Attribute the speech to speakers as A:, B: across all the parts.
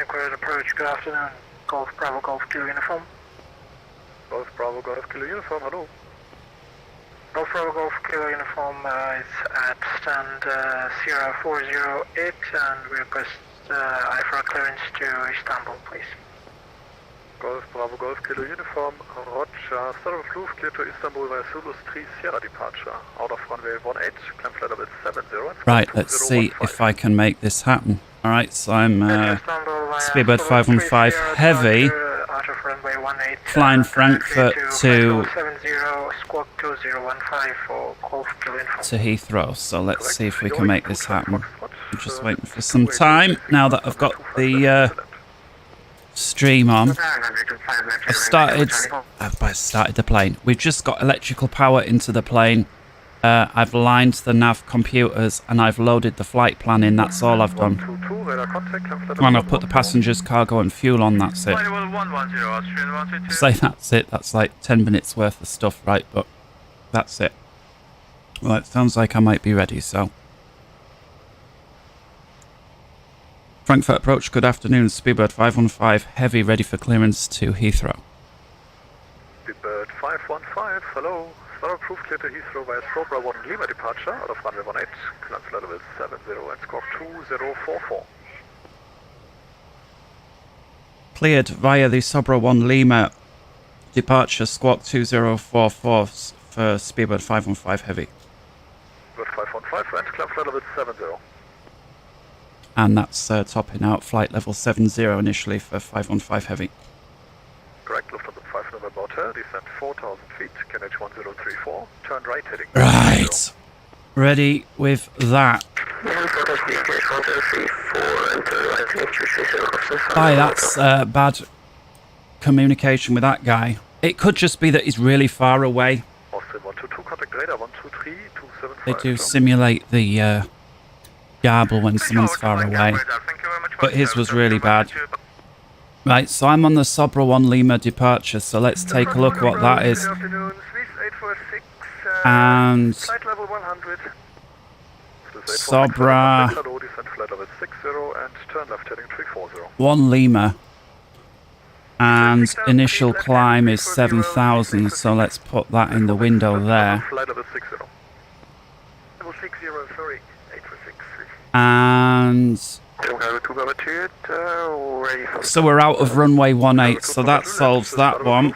A: Frankfurt approach, good afternoon. Golf Bravo Golf Kilo Uniform.
B: Golf Bravo Golf Kilo Uniform, hello.
A: Golf Bravo Golf Kilo Uniform is at stand Sierra 408 and we request IFR clearance to Istanbul, please.
B: Golf Bravo Golf Kilo Uniform, Roger. Start of roof, clear to Istanbul via Zulu 3 Sierra departure. Out of runway 18, climb flight level 70.
C: Right, let's see if I can make this happen. Alright, so I'm Speedbird 515 Heavy, flying Frankfurt to Heathrow. So let's see if we can make this happen. I'm just waiting for some time now that I've got the stream on. I started the plane. We've just got electrical power into the plane. I've lined the nav computers and I've loaded the flight plan in. That's all I've done. And I've put the passengers, cargo and fuel on. That's it. Say that's it. That's like 10 minutes worth of stuff, right? But that's it. Well, it sounds like I might be ready, so. Frankfurt approach, good afternoon. Speedbird 515 Heavy, ready for clearance to Heathrow.
B: Speedbird 515, hello. Start approved, clear to Heathrow via Cobra 1 Lima departure. Out of runway 18, climb flight level 70 and squawk 2044.
C: Cleared via the Sobra 1 Lima departure, squawk 2044 for Speedbird 515 Heavy.
B: Speedbird 515 and climb flight level 70.
C: And that's topping out flight level 70 initially for 515 Heavy.
B: Correct, Lufthansa 5 November Hotel, descent 4,000 feet, KNH 1034, turn right heading.
C: Right, ready with that. Aye, that's bad communication with that guy. It could just be that he's really far away. They do simulate the garble when someone's far away, but his was really bad. Right, so I'm on the Sobra 1 Lima departure, so let's take a look what that is. And Sobra 1 Lima, and initial climb is 7,000, so let's put that in the window there. And so we're out of runway 18, so that solves that one.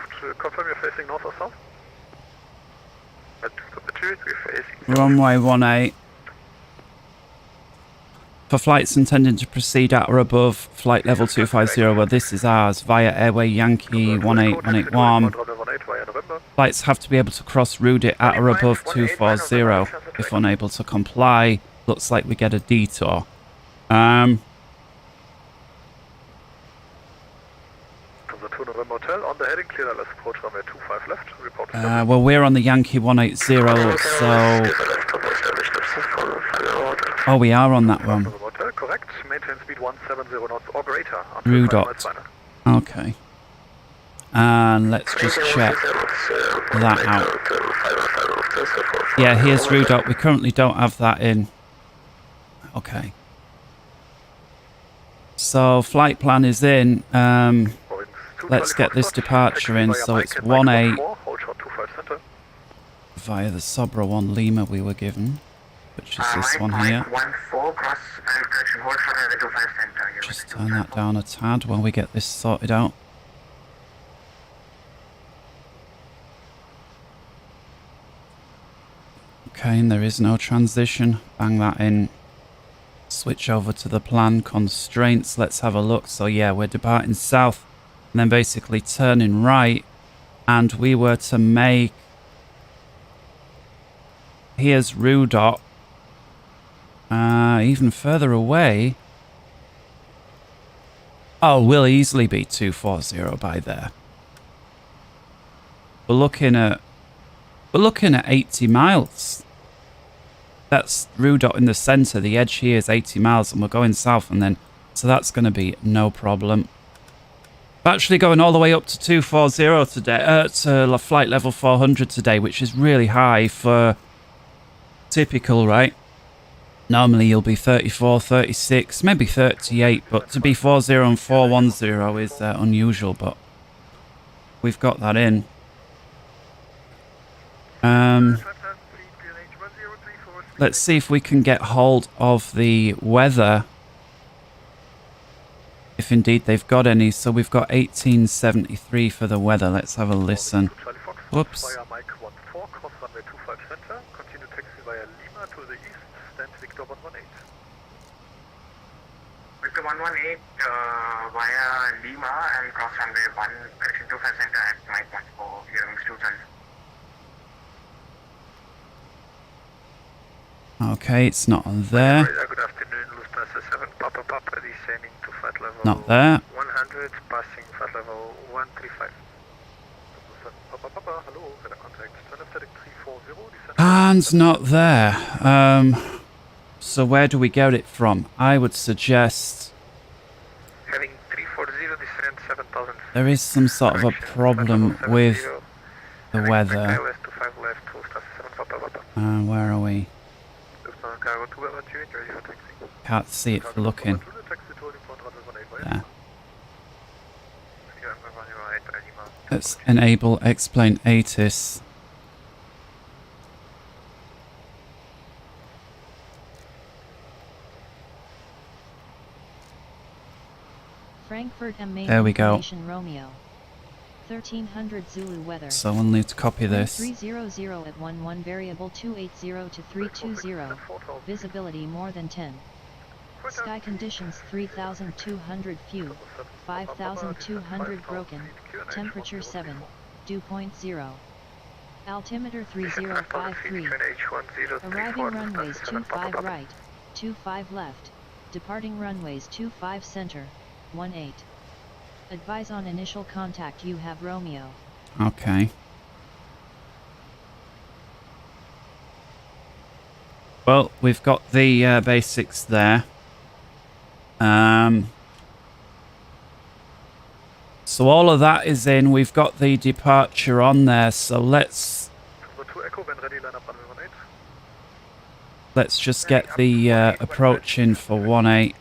C: Runway 18. For flights intending to proceed at or above flight level 250, well, this is ours, via Airway Yankee 18181. Flights have to be able to cross route it at or above 240. If unable to comply, looks like we get a detour. Well, we're on the Yankee 180, so... Oh, we are on that one. Rudot. Okay. And let's just check that out. Yeah, here's Rudot. We currently don't have that in. Okay. So, flight plan is in. Let's get this departure in. So, it's 18 via the Sobra 1 Lima we were given, which is this one here. Just turn that down a tad while we get this sorted out. Okay, and there is no transition. Bang that in. Switch over to the plan constraints. Let's have a look. So yeah, we're departing south and then basically turning right, and we were to make... Here's Rudot. Even further away. Oh, we'll easily be 240 by there. We're looking at 80 miles. That's Rudot in the centre. The edge here is 80 miles, and we're going south, and then so that's going to be no problem. We're actually going all the way up to 240 today, to flight level 400 today, which is really high for typical, right? Normally you'll be 34, 36, maybe 38, but to be 40 and 410 is unusual, but we've got that in. Let's see if we can get hold of the weather, if indeed they've got any. So we've got 1873 for the weather. Let's have a listen. Whoops.
A: Victor 118 via Lima and cross runway 1 correction 25 center at Mike 14 hearing student.
C: Okay, it's not on there.
B: Good afternoon, Lufthansa 7 Papa Papa descending to flight level
C: Not there.
B: 100, passing flight level 135. Papa Papa, hello, radar contact, turn left heading 340,
C: And not there. So where do we get it from? I would suggest
B: heading 340, descend 7000.
C: there is some sort of a problem with the weather.
B: West to 5 left, Lufthansa 7 Papa Papa.
C: Where are we? Can't see it for looking. There. Let's enable explain ATIS.
D: Frankfurt and
C: There we go.
D: Romeo. 1300 Zulu weather.
C: So we'll need to copy this.
D: 300 at 11 variable 280 to 320. Visibility more than 10. Sky conditions 3200 few. 5200 broken. Temperature 7. Dew point 0. Altimeter 3053. Arriving runways 25 right. 25 left. Departing runways 25 center. 18. Advise on initial contact. You have Romeo.
C: Okay. Well, we've got the basics there. So all of that is in. We've got the departure on there. So let's just get the approach in for 18.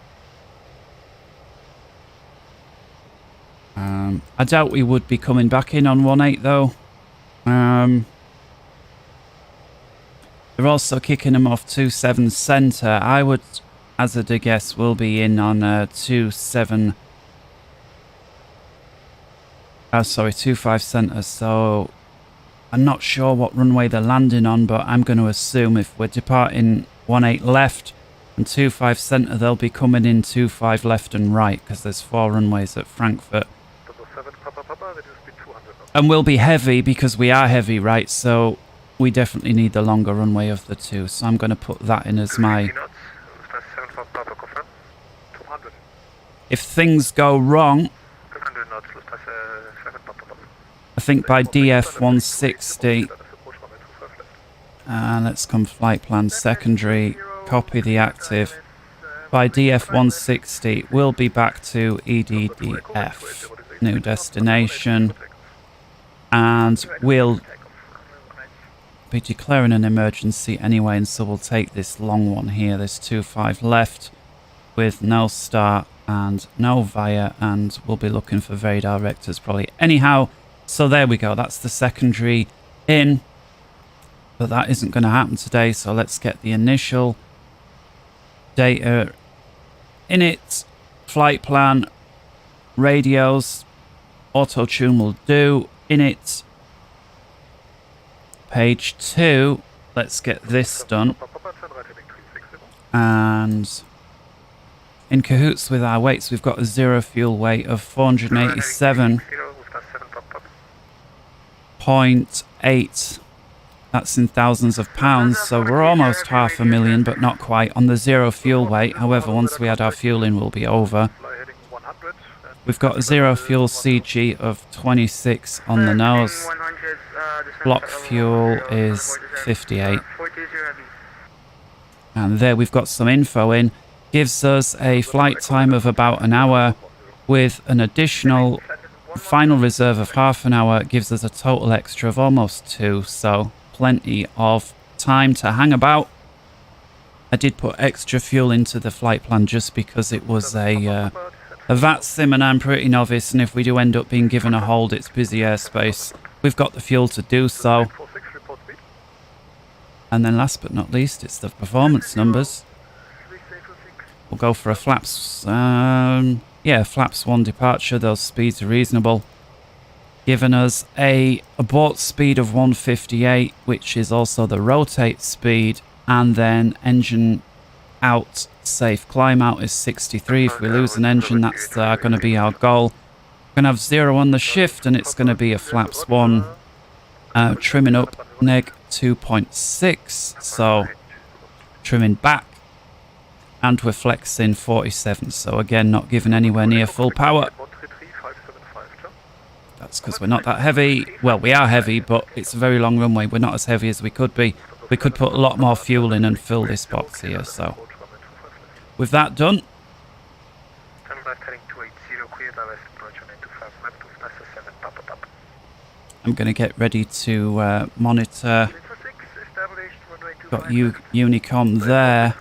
C: I doubt we would be coming back in on 18 though. They're also kicking them off 27 center. I would hazard a guess we'll be in on 25 center. So I'm not sure what runway they're landing on, but I'm going to assume if we're departing 18 left and 25 center, they'll be coming in 25 left and right because there's 4 runways at Frankfurt. And we'll be heavy because we are heavy, right? So we definitely need the longer runway of the two. So I'm going to put that in as my... If things go wrong, I think by DF 160, let's come flight plan secondary, copy the active. By DF 160, we'll be back to EDDF, new destination, and we'll be declaring an emergency anyway, and so we'll take this long one here, this 25 left, with no start and no via, and we'll be looking for very directors probably. Anyhow, so there we go, that's the secondary in, but that isn't going to happen today, so let's get the initial data in it. Flight plan, radios, auto tune will do. In it, page 2, let's get this done, and in cahoots with our weights, we've got a 0 fuel weight of 487.8. That's in thousands of pounds, so we're almost 500,000, but not quite on the 0 fuel weight. However, once we add our fuel in, we'll be over. We've got a 0 fuel CG of 26 on the nose. Block fuel is 58. And there we've got some info in. Gives us a flight time of about an hour with an additional final reserve of half an hour. Gives us a total extra of almost 2. So plenty of time to hang about. I did put extra fuel into the flight plan just because it was a Vatsim and I'm pretty novice, and if we do end up being given a hold, it's busy airspace. We've got the fuel to do so. And then last but not least, it's the performance numbers. We'll go for a flaps, flaps 1 departure. Those speeds are reasonable. Giving us a abort speed of 158, which is also the rotate speed, and then engine out safe. Climb out is 63. If we lose an engine, that's going to be our goal. We're going to have 0 on the shift, and it's going to be a flaps 1. Trimming up neg 2.6, so trimming back. And we're flexing 47, so again, not giving anywhere near full power. That's because we're not that heavy. Well, we are heavy, but it's a very long runway. We're not as heavy as we could be. We could put a lot more fuel in and fill this box here, so. With that done. I'm going to get ready to monitor. Got Unicom there.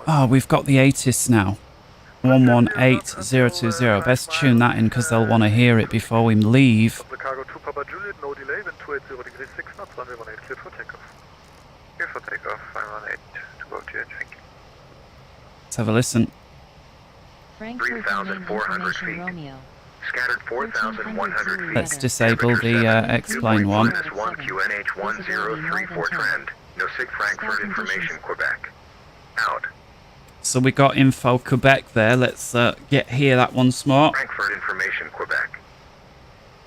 C: Oh, we've got the ATIS now. 118020. Best tune that in because they'll want to hear it before we leave. Let's have a listen.
D: Frankfurt information Romeo.
B: Scattered 4,100 feet.
C: Let's disable the X-Plane one.
B: -1 QNH 1034 trend. No SIG Frankfurt information Quebec. Out.
C: So we got info Quebec there. Let's get here that once more.
B: Frankfurt information Quebec.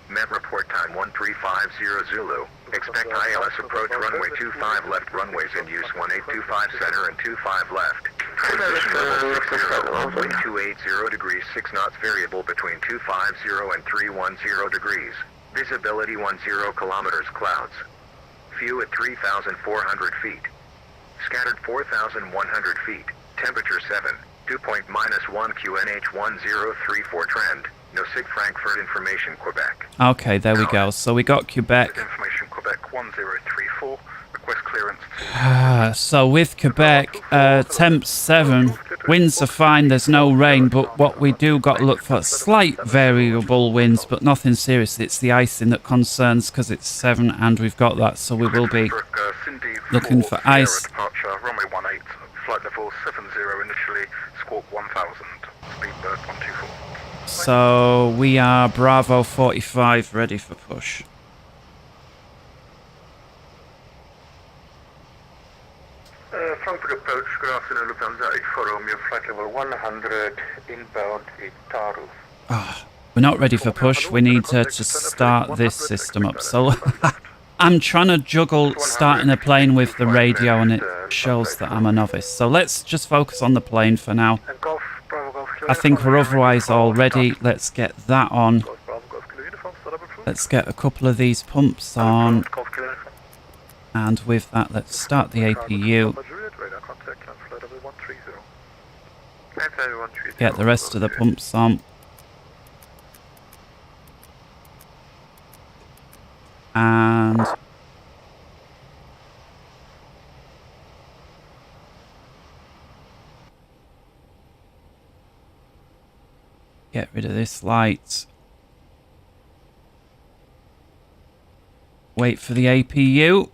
B: Met report time 1350 Zulu. Expect ILS approach runway 25 left runways in use 1825 center and 25 left. Transition level 60, wind 280 degrees 6 knots variable between 250 and 310 degrees. Visibility 10 kilometers clouds. View at 3,400 feet. Scattered 4,100 feet. Temperature 7. Dew point -1 QNH 1034 trend. No SIG Frankfurt information Quebec.
C: Okay, there we go. So we got Quebec.
B: Information Quebec 1034. Request clearance.
C: So with Quebec, temp 7. Winds are fine, there's no rain, but what we do got to look for slight variable winds, but nothing serious. It's the icing that concerns because it's 7 and we've got that, so we will be looking for ice.
B: Departure, runway 18, flight level 70 initially, squawk 1000, speedbird 124.
C: So we are Bravo 45 ready for push.
B: Frankfurt approach, good afternoon, Lufthansa A340 Romeo, flight level 100, inbound Itaru.
C: We're not ready for push. We need to start this system up. So I'm trying to juggle starting a plane with the radio, and it shows that I'm a novice. So let's just focus on the plane for now. I think we're otherwise all ready. Let's get that on. Let's get a couple of these pumps on. And with that, let's start the APU. Get the rest of the pumps on. And get rid of this light. Wait for the APU.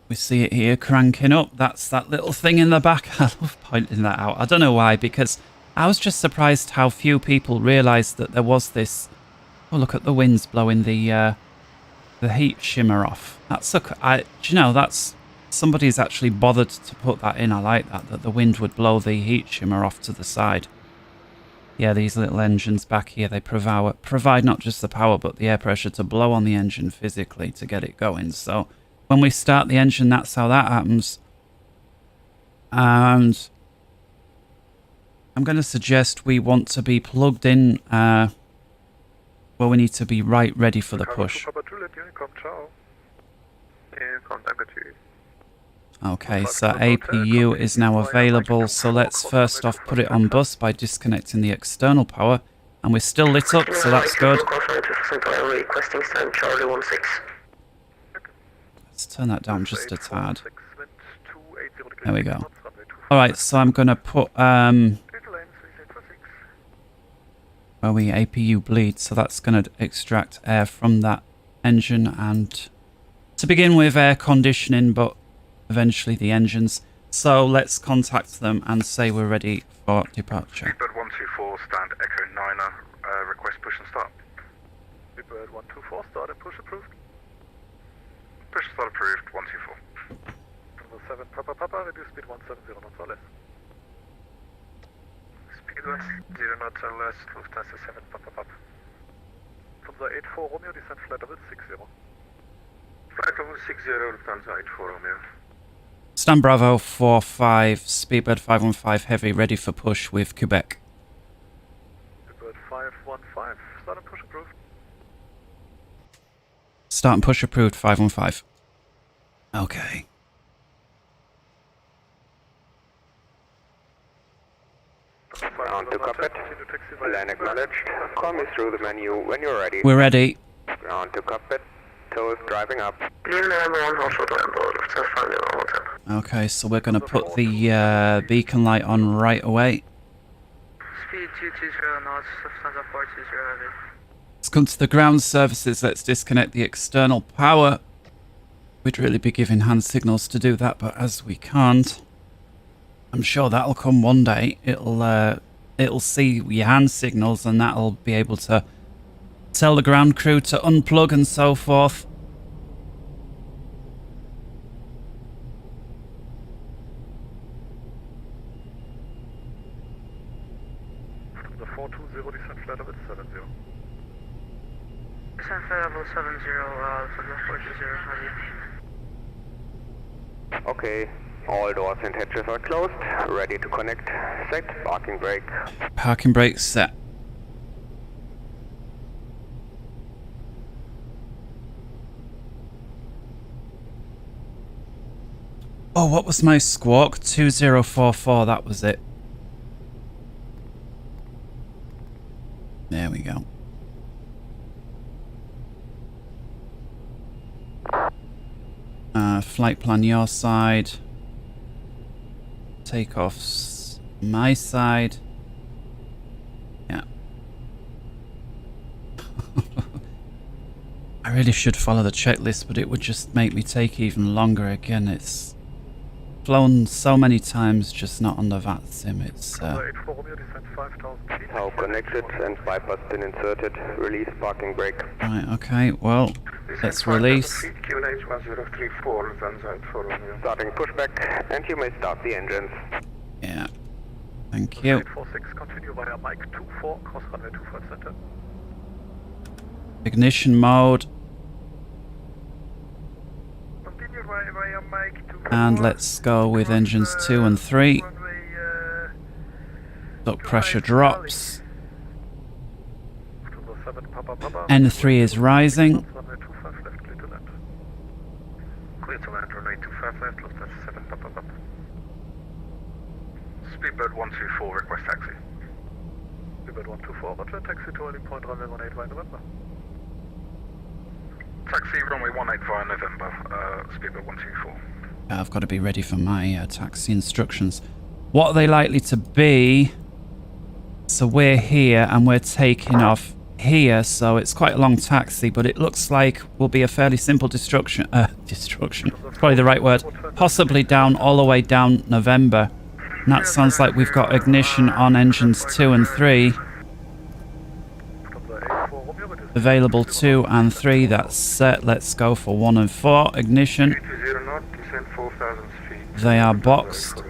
C: We see it here cranking up. That's that little thing in the back. I love pointing that out. I don't know why, because I was just surprised how few people realised that there was this. Oh, look at the winds blowing the heat shimmer off. That's do you know, that's somebody's actually bothered to put that in. I like that the wind would blow the heat shimmer off to the side. Yeah, these little engines back here, they provide not just the power but the air pressure to blow on the engine physically to get it going. So when we start the engine, that's how that happens. And I'm going to suggest we want to be plugged in. Well, we need to be right ready for the push. Okay, so APU is now available. So let's first off put it on bus by disconnecting the external power. And we're still lit up, so that's good. Let's turn that down just a tad. There we go. Alright, so I'm going to put, where we APU bleed, so that's going to extract air from that engine, and to begin with air conditioning, but eventually the engines. So let's contact them and say we're ready for departure.
B: Speedbird 124, stand Echo 9er, request push and start. Speedbird 124, start and push approved. Push and start approved, 124. 7 Papa, reduce speed 170 knots or less. Speed west, 0 knots or less, Lufthansa 7 Papa. From the 84 Romeo, descend flight level 60. Flight level 60, Lufthansa 84 Romeo.
C: Stand Bravo 45, Speedbird 515 heavy, ready for push with Quebec.
B: Speedbird 515, start and push approved.
C: Start and push approved, 515. Okay.
E: Ground to cockpit. Land acknowledged. Call me through the menu when you're ready.
C: We're ready.
E: Ground to cockpit. Toes driving up.
C: Okay, so we're going to put the beacon light on right away.
A: Speed 220 knots, Lufthansa 420 heavy.
C: Let's come to the ground services. Let's disconnect the external power. We'd really be giving hand signals to do that, but as we can't, I'm sure that'll come one day. It'll see your hand signals, and that'll be able to tell the ground crew to unplug and so forth.
B: The 420 descent flight level 70.
A: Descent flight level 70, Lufthansa 420 heavy.
E: Okay. All doors and hatches are closed. Ready to connect. Set. Parking brake.
C: Parking brake set. Oh, what was my squawk? 2044, that was it. There we go. Flight plan your side. Takeoffs my side. Yeah. I really should follow the checklist, but it would just make me take even longer. Again, it's flown so many times, just not on the Vatsim. It's
E: How connected and bypass pin inserted. Release parking brake.
C: right. Okay. Well, let's release.
E: Starting pushback, and you may start the engines.
C: Yeah. Thank you.
B: 846, continue via Mike 24, cross runway 25 center.
C: Ignition mode.
B: Continue via Mike 24.
C: And let's go with engines 2 and 3. Look, pressure drops. N3 is rising.
B: Clear to land, runway 25 left, Lufthansa 7 Papa. Speedbird 124, request taxi. Speedbird 124, roger, taxi to landing point runway 18 via November. Taxi runway 18 via November, Speedbird 124.
C: I've got to be ready for my taxi instructions. What are they likely to be? So we're here and we're taking off here, so it's quite a long taxi, but it looks like will be a fairly simple destruction. Destruction, probably the right word. Possibly down, all the way down November. And that sounds like we've got ignition on engines 2 and 3. Available 2 and 3, that's set. Let's go for 1 and 4. Ignition. They are boxed.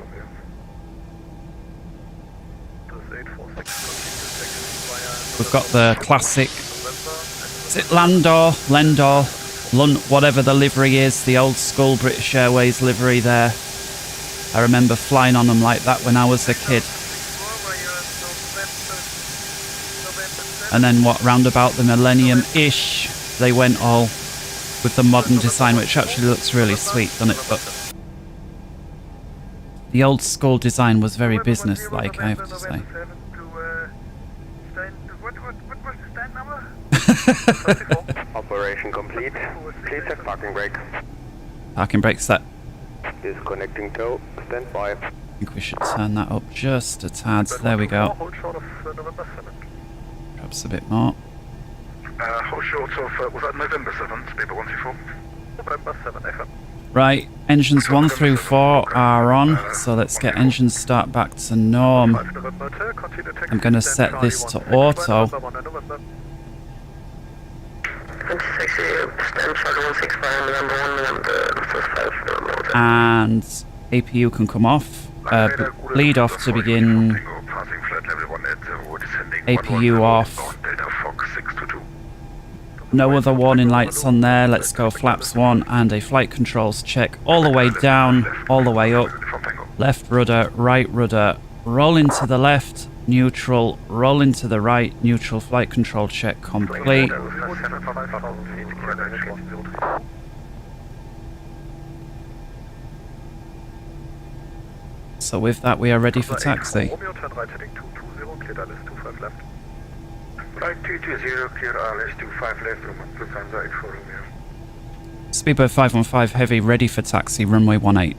C: We've got the classic, is it Landor, Lendor, whatever the livery is, the old school British Airways livery there. I remember flying on them like that when I was a kid. And then what, round about the millennium-ish, they went all with the modern design, which actually looks really sweet, doesn't it? But the old school design was very business-like, I have to say.
E: Operation complete. Please set parking brake.
C: Parking brake set.
E: Disconnecting tow. Stand by.
C: I think we should turn that up just a tad. There we go.
F: Hold short of November 7th.
C: Perhaps a bit more.
F: Hold short of, was that November 7th, Speedbird 124? November 7th, FM.
C: Right, engines 1 through 4 are on, so let's get engine start back to norm. I'm going to set this to auto. And APU can come off. Bleed off to begin. APU off. No other warning lights on there. Let's go flaps 1 and a flight controls check all the way down, all the way up. Left rudder, right rudder, roll into the left, neutral, roll into the right, neutral flight control check complete. So with that we are ready for taxi. Speedbird 515 Heavy ready for taxi, runway 18.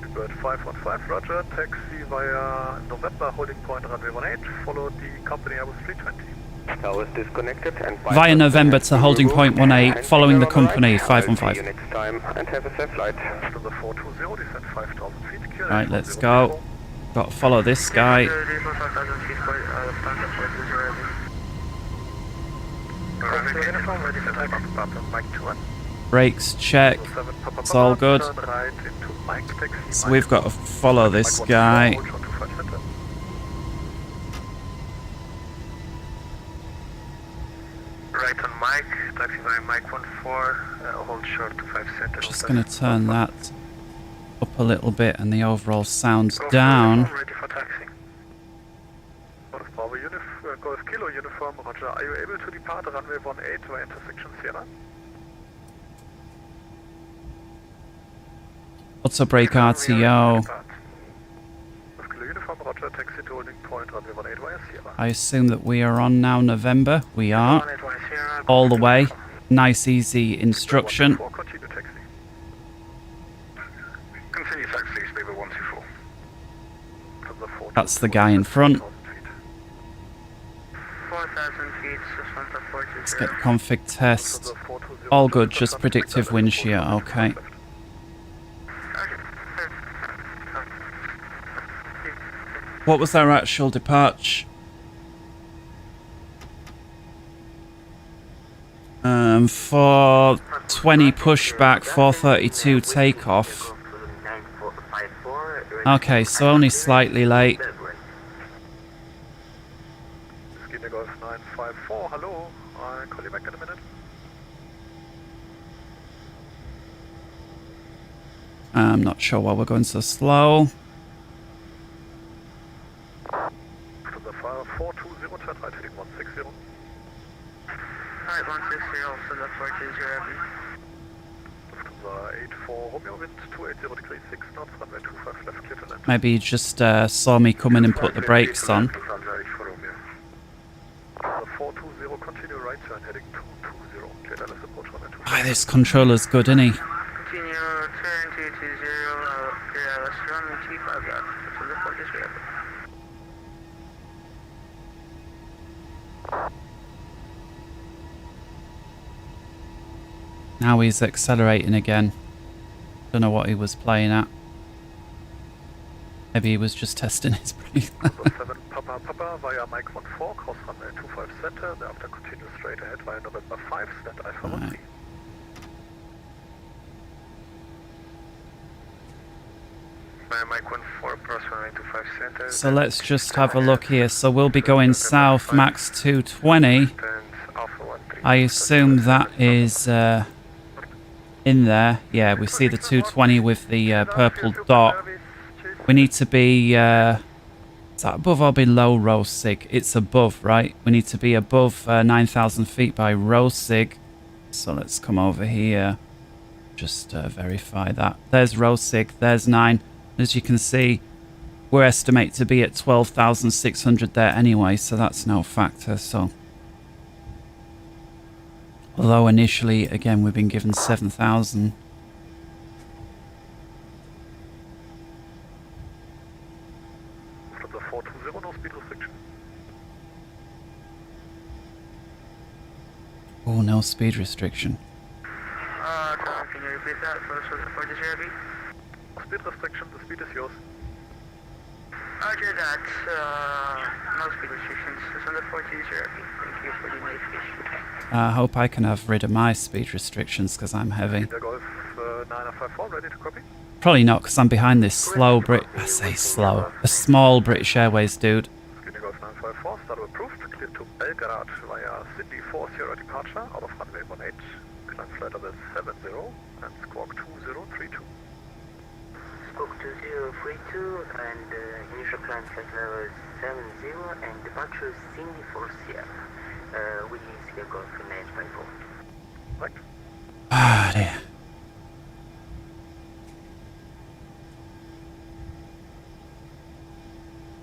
F: Speedbird 515, roger, taxi via November, holding point runway 18, follow the company Airbus 320.
E: Tow is disconnected and
C: via November to holding point 18, following the company 515.
E: Units time and have a safe flight.
F: After the 420, descend 5,000 feet.
C: Right, let's go. Got to follow this guy. Brakes check. It's all good. So we've got to follow this guy.
F: Right on Mike, taxi via Mike 14, hold short to 5 center.
C: Just going to turn that up a little bit and the overall sound down.
F: Ready for taxi. Golf Kilo uniform, roger. Are you able to depart runway 18 via intersection Sierra?
C: Auto brake RTO.
F: Golf Kilo uniform, roger. Taxi to holding point runway 18 via Sierra.
C: I assume that we are on now, November. We are. All the way. Nice, easy instruction.
F: Continue taxi. Continue taxi, Speedbird 124.
C: That's the guy in front.
A: 4,000 feet,
C: Let's get the config test. All good, just predictive wind shear. Okay. What was our actual departure? 420 pushback, 432 takeoff. Okay, so only slightly late.
F: Golf 954, hello. I'll call you back in a minute.
C: I'm not sure why we're going so slow.
F: To the file 420, turn right heading 160.
A: Right, 160, also the 420.
F: Lufthansa 84, Romeo, wind 280 degrees 6 knots, runway 25 left, clear to land.
C: Maybe he just saw me come in and put the brakes on.
F: Lufthansa 84, Romeo. The 420, continue right turn heading 220, clear Dallas approach runway 25.
C: Aye, this controller's good, isn't he?
A: Continue turn 220, clear Dallas runway 25 left, to the 43.
C: Now he's accelerating again. Don't know what he was playing at. Maybe he was just testing his brake.
F: 7 Papa via Mike 14, cross runway 25 center, thereafter continue straight ahead via November 5, stand I for 1C. Via Mike 14, cross runway 25 center.
C: So let's just have a look here. So we'll be going south, max 220. I assume that is in there. Yeah, we see the 220 with the purple dot. We need to be, is that above or below row sig? It's above, right? We need to be above 9,000 feet by row sig. So let's come over here. Just verify that. There's row sig, there's 9. As you can see, we're estimated to be at 12,600 there anyway, so that's no factor. So, although initially, again, we've been given 7,000.
F: 420, no speed restriction.
C: Oh, no speed restriction.
A: Can you repeat that for the JRB?
F: Speed restriction, the speed is yours.
A: Roger that. No speed restrictions. It's on the 40 JRB. Thank you for the notification.
C: I hope I can have rid of my speed restrictions because I'm heavy.
F: India Golf 954, ready to copy.
C: Probably not because I'm behind this slow I say slow. A small British Airways dude.
F: India Golf 954, start approved. Clear to Belgrade via Sydney 40 departure out of runway 18. Climb flight level 70 and squawk 2032.
A: Squawk 2032 and initial climb flight level 70 and departure Sydney 40. We see a Golf 954.
F: Right.
C: Ah, dear.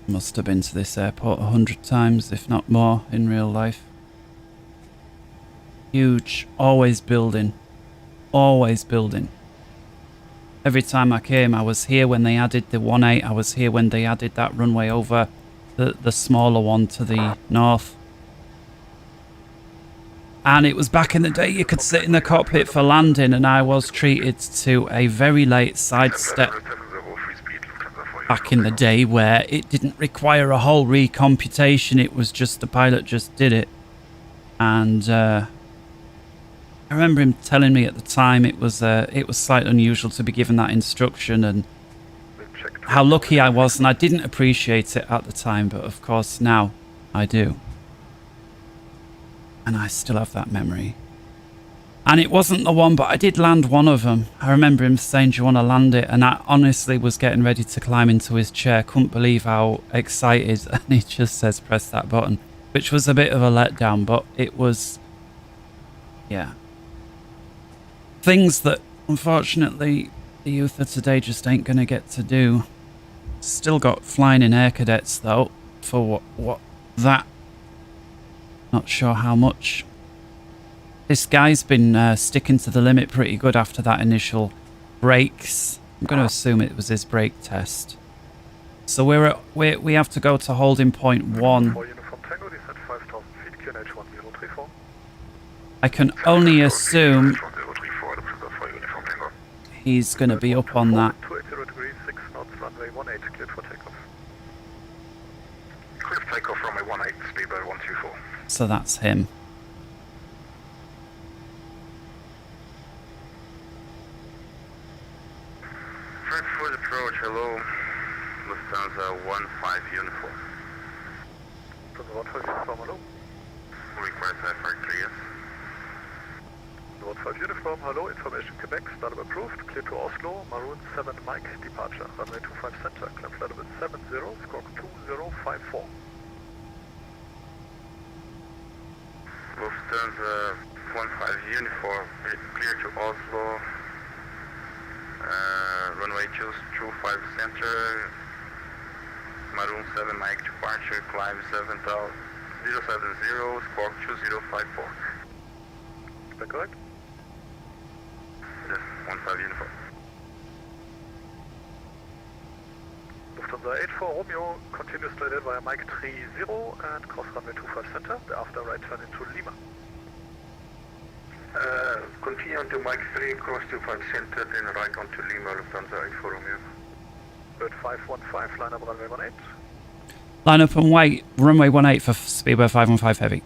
C: Must have been to this airport 100 times, if not more, in real life. Huge, always building. Always building. Every time I came, I was here when they added the 18, I was here when they added that runway over the smaller one to the north. And it was back in the day you could sit in the cockpit for landing and I was treated to a very late sidestep back in the day where it didn't require a whole recomputation, it was just the pilot just did it. And I remember him telling me at the time it was slightly unusual to be given that instruction and how lucky I was, and I didn't appreciate it at the time, but of course now I do. And I still have that memory. And it wasn't the one, but I did land one of them. I remember him saying, do you want to land it? And I honestly was getting ready to climb into his chair. Couldn't believe how excited. And he just says, press that button. Which was a bit of a letdown, but it was... yeah. Things that, unfortunately, the youth of today just ain't going to get to do. Still got flying in air cadets, though. For what that... not sure how much... This guy's been sticking to the limit pretty good after that initial brakes. I'm going to assume it was his brake test. So we have to go to holding point 1. I can only assume he's going to be up on that. So that's him.
B: Frankfurt approach, hello. Lufthansa 15 uniform.
F: Lufthansa 15 uniform, hello.
B: Requires IFR clear.
F: Lufthansa 5 uniform, hello. Information Quebec, startup approved. Clear to Oslo, Maroon 7 Mike, departure. Runway 25 center, climb flight level 70, squawk 2054.
B: Lufthansa 15 uniform, clear to Oslo. Runway 25 center, Maroon 7 Mike departure, climb 070, squawk 2054.
F: Is that correct?
B: Yes, 15 uniform.
F: Lufthansa 84 Romeo, continue straight ahead via Mike 30 and cross runway 25 center, thereafter right turn into Lima.
B: Continue onto Mike 3, cross 25 center, then right onto Lima, Lufthansa 84 Romeo.
F: Bird 515, line up runway 18.
C: Line up and wait, runway 18 for Speedbird 515 heavy.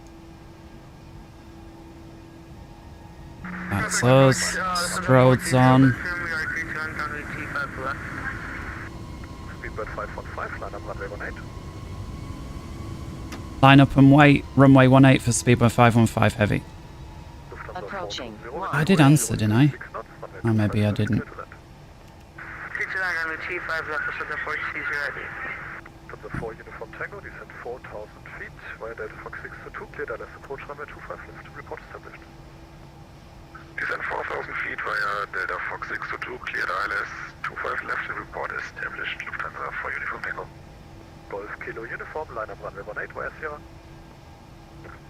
C: That's us. Strode's on.
F: Speedbird 515, line up runway 18.
C: Line up and wait, runway 18 for Speedbird 515 heavy.
D: Approaching.
C: I did answer, didn't I? Oh, maybe I didn't.
F: Lufthansa 4 uniform Tango, descent 4,000 feet via Delta Fox 622, clear Dallas approach runway 25 left, report established.
B: Descent 4,000 feet via Delta Fox 622, clear Dallas 25 left, report established, Lufthansa 4 uniform Tango.
F: Golf Kilo uniform, line up runway 18 via Sierra.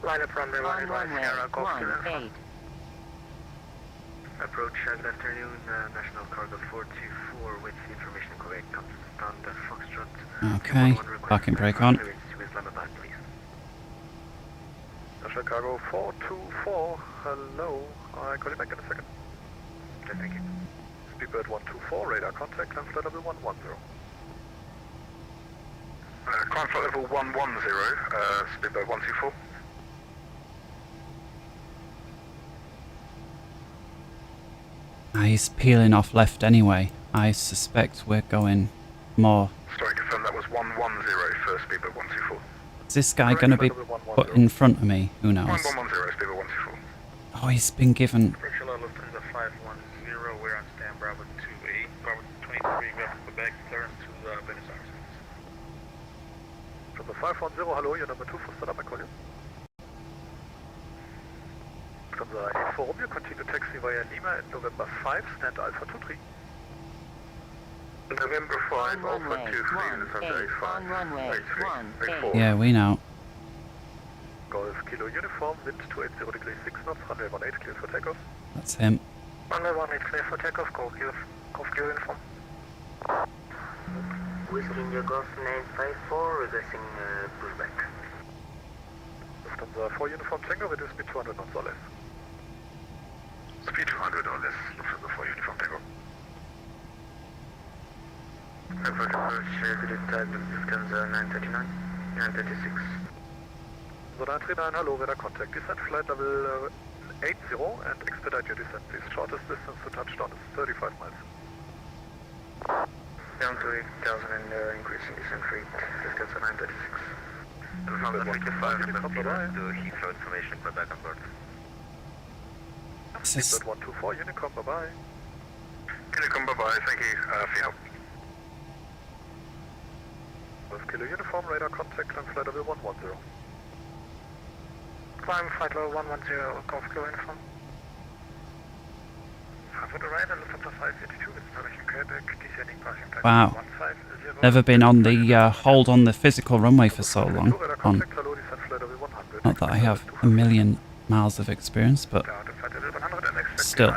A: Line up runway 18 via Sierra, Golf Kilo uniform.
F: Approach good afternoon, National Cargo 424 with information correct. Comes down the Foxtrot.
C: Okay, parking brake on.
F: To Islamabad, please. National Cargo 424, hello. I'll call you back in a second. Okay, thank you. Speedbird 124, radar contact, climb flight level 110. Climb flight level 110, Speedbird 124.
C: He's peeling off left anyway. I suspect we're going more.
F: Sorry, confirm that was 110 for Speedbird 124.
C: Is this guy going to be put in front of me? Who knows?
F: 110, Speedbird 124.
C: Oh, he's been given...
F: Fractional Lufthansa 510, we're on stand Bravo 28, Bravo 23, we have Quebec, clearance to Buenos Aires. From the 510, hello, you're number 2 for Salam, I call you. From the A340, Romeo, continue taxi via Lima at November 5, stand Alpha 23. November 5, Alpha 23, Lufthansa A5. A3,
C: Yeah, we know.
F: Golf Kilo Uniform, wind 280 degrees 6 knots, runway 18 clear for takeoff.
C: That's him.
A: Runway 18 clear for takeoff, Golf Kilo Uniform.
G: Whiskey India Golf 954, reversing pushback.
F: Lufthansa 4 Uniform Tango, reduce speed 200 knots or less. Speed 200 or less, Lufthansa 4 Uniform Tango.
G: Frankfurt approach, good type, Lufthansa 939, 936.
F: So 939, hello, radar contact, descent flight level 80 and expedite your descent, please. Shortest distance to touchdown is 35 miles.
G: Down to 8,000 and increasing descent rate, Lufthansa 936.
F: Lufthansa 55,
G: to Heathrow information, but back on board.
F: Speedbird 124, Unicom, bye-bye. Unicom, bye-bye, thank you for your help. Golf Kilo Uniform, radar contact, climb flight level 110.
A: Climb flight level 110, Golf Kilo Uniform.
F: For the right, Lufthansa 552 is approaching Quebec, descending passing type
C: Wow.
F: 150.
C: Never been on the hold on the physical runway for so long. On. Not that I have a million miles of experience, but still.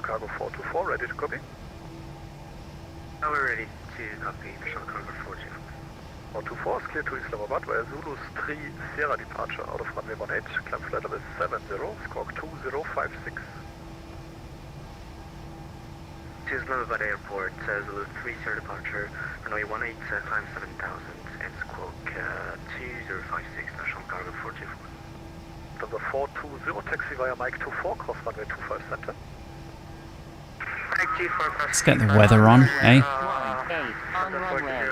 F: Cargo 424, ready to copy?
G: Now we're ready to copy, National Cargo 424.
F: 424 is clear to Islamabad via Zulu 3 Sierra departure out of runway 18, climb flight level 70, squawk 2056.
G: To Islamabad Airport, Zulu 3 Sierra departure, runway 18, climb 7000 and squawk 2056, National Cargo 424.
F: From the 420 taxi via Mike 24, cross runway 25 center.
C: Let's get the weather on, eh?
G: 18, on runway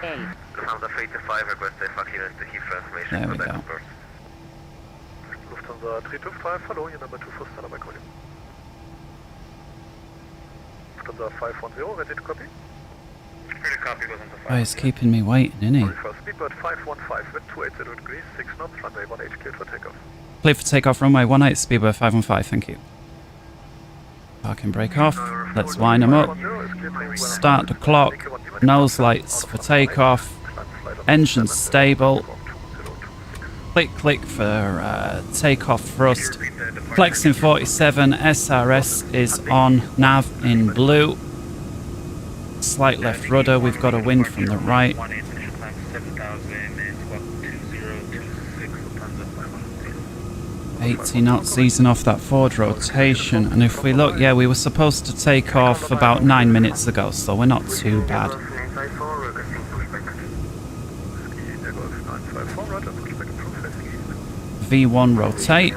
G: 18. Lufthansa 325, request a clearance to Heathrow information.
C: There we go.
F: Lufthansa 325, hello, you're number 2 for Salam, I call you. Lufthansa 510, ready to copy?
G: Ready to copy, Lufthansa 5.
C: Oh, he's keeping me waiting, isn't he?
F: Speedbird 515, wind 280 degrees 6 knots, runway 18 clear for takeoff.
C: Clear for takeoff, runway 18, Speedbird 515, thank you. Parking brake off. Let's wind them up. Start the clock. Nose lights for takeoff. Engine stable. Click, click for takeoff thrust. Flexing 47. SRS is on. Nav in blue. Slight left rudder. We've got a wind from the right. 80 knots, easing off that forward rotation, and if we look, yeah, we were supposed to take off about 9 minutes ago, so we're not too bad. V1 rotate.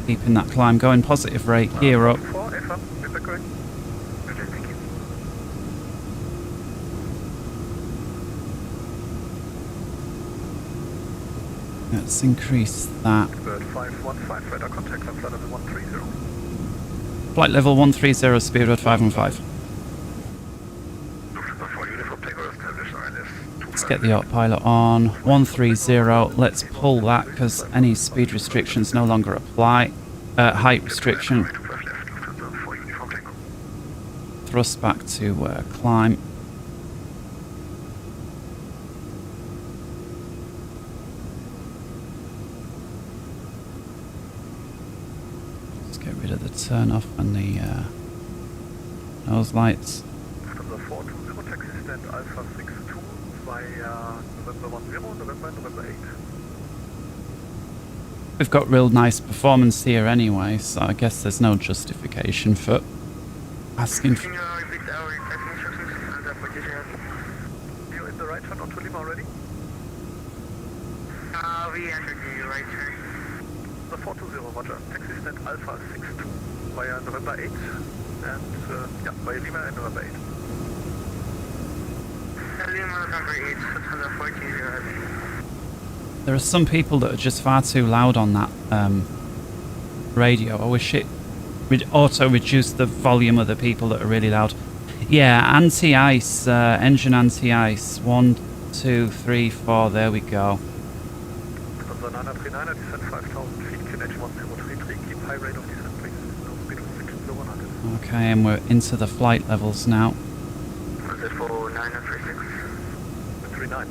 C: Keeping that climb going, positive rate, gear up. Let's increase that. Flight level 130, Speedbird 515. Let's get the autopilot on. 130, let's pull that because any speed restrictions no longer apply. Height restriction. Thrust back to climb. turn off on the nose lights.
F: Lufthansa 420, taxi stand Alpha 62 via November 10, November 8.
C: We've got real nice performance here anyway, so I guess there's no justification for asking for...
F: Can you repeat our taxi instructions and for you're in the right turn onto Lima already?
A: We entered the right turn.
F: The 420, roger. Taxi stand Alpha 62 via November 8 and via Lima and November 8.
A: Lima, November 8, Lufthansa 420.
C: There are some people that are just far too loud on that radio. I wish it would auto-reduce the volume of the people that are really loud. Yeah, anti-ice, engine anti-ice. 1, 2, 3, 4, there we go.
F: Lufthansa 939, descent 5,000 feet, QNH 1033, keep high rate of descent please, no speed restriction below 100.
C: Okay, and we're into the flight levels now.
G: Was it for 936?
F: 39.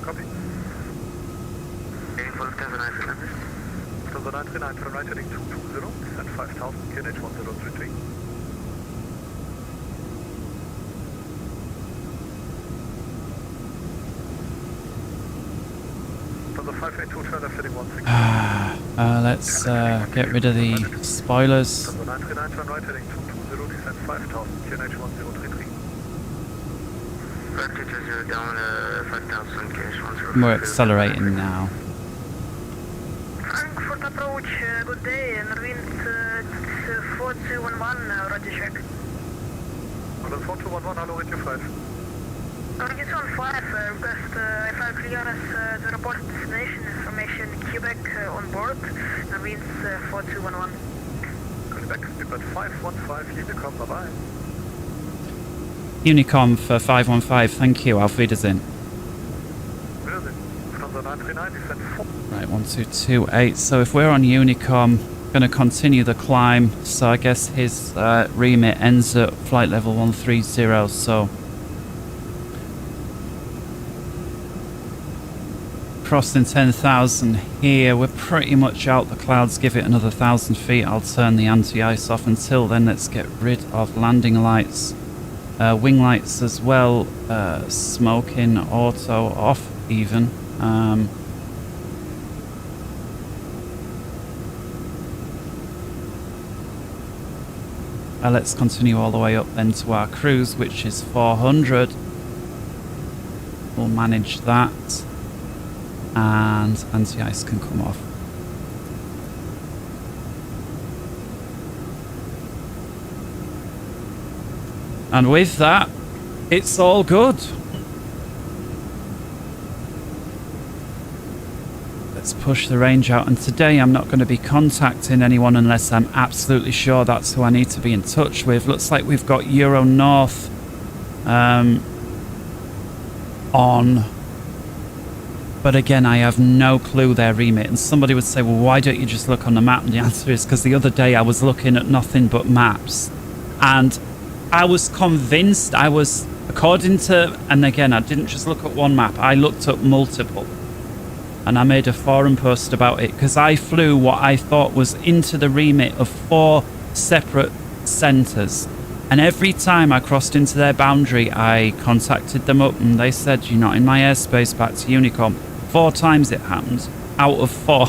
F: Copy.
G: Waiting for Lufthansa 939.
F: Lufthansa 939, turn right heading 220, descent 5,000, QNH 1033. Lufthansa 582, turn left heading 16.
C: Let's get rid of the spoilers.
F: Lufthansa 939, turn right heading 220, descent 5,000, QNH 1033.
G: Back to 20 down 5,000, QNH 1033.
C: We're accelerating now.
A: Frankfurt approach, good day, and wind 4211, roger check.
F: Well, 4211, hello, radio 5.
A: Target on 5, request IFR clearance to report destination information Quebec on board, and winds 4211.
F: Quebec, Quebec 515, Unicom, bye-bye.
C: Unicom for 515, thank you, Auf Wiedersehen.
F: Wiedersehen. Lufthansa 939, descent 4.
C: Right, 1228. So if we're on Unicom, going to continue the climb. So I guess his remit ends at flight level 130. So crossing 10,000 here. We're pretty much out the clouds. Give it another 1,000 feet. I'll turn the anti-ice off. Until then, let's get rid of landing lights, wing lights as well. Smoking auto off even. Let's continue all the way up then to our cruise, which is 400. We'll manage that, and anti-ice can come off. And with that, it's all good. Let's push the range out, and today I'm not going to be contacting anyone unless I'm absolutely sure that's who I need to be in touch with. Looks like we've got Euro North on, but again I have no clue their remit. And somebody would say, well, why don't you just look on the map? And the answer is because the other day I was looking at nothing but maps, and I was convinced I was, according to, and again I didn't just look at one map, I looked up multiple. And I made a forum post about it because I flew what I thought was into the remit of 4 separate centres. And every time I crossed into their boundary, I contacted them up and they said, you're not in my airspace, back to Unicom. 4 times it happened, out of 4.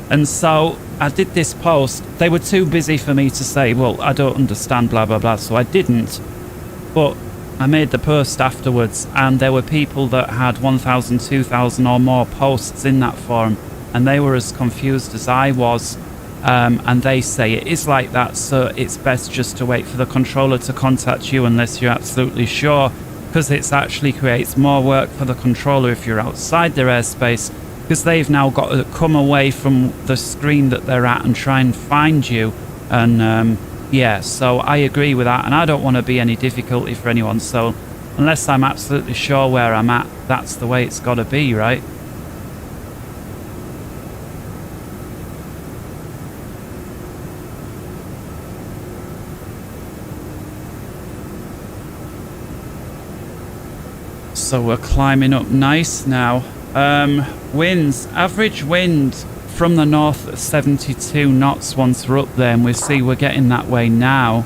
C: And so I did this post. They were too busy for me to say, well, I don't understand, blah, blah, blah. So I didn't. But I made the post afterwards, and there were people that had 1,000, 2,000 or more posts in that forum, and they were as confused as I was. And they say it is like that, so it's best just to wait for the controller to contact you unless you're absolutely sure, because it actually creates more work for the controller if you're outside their airspace, because they've now got to come away from the screen that they're at and try and find you. And yeah, so I agree with that, and I don't want to be any difficulty for anyone, so unless I'm absolutely sure where I'm at, that's the way it's got to be, right? So we're climbing up nice now. Winds, average wind from the north at 72 knots once we're up there, and we see we're getting that way now.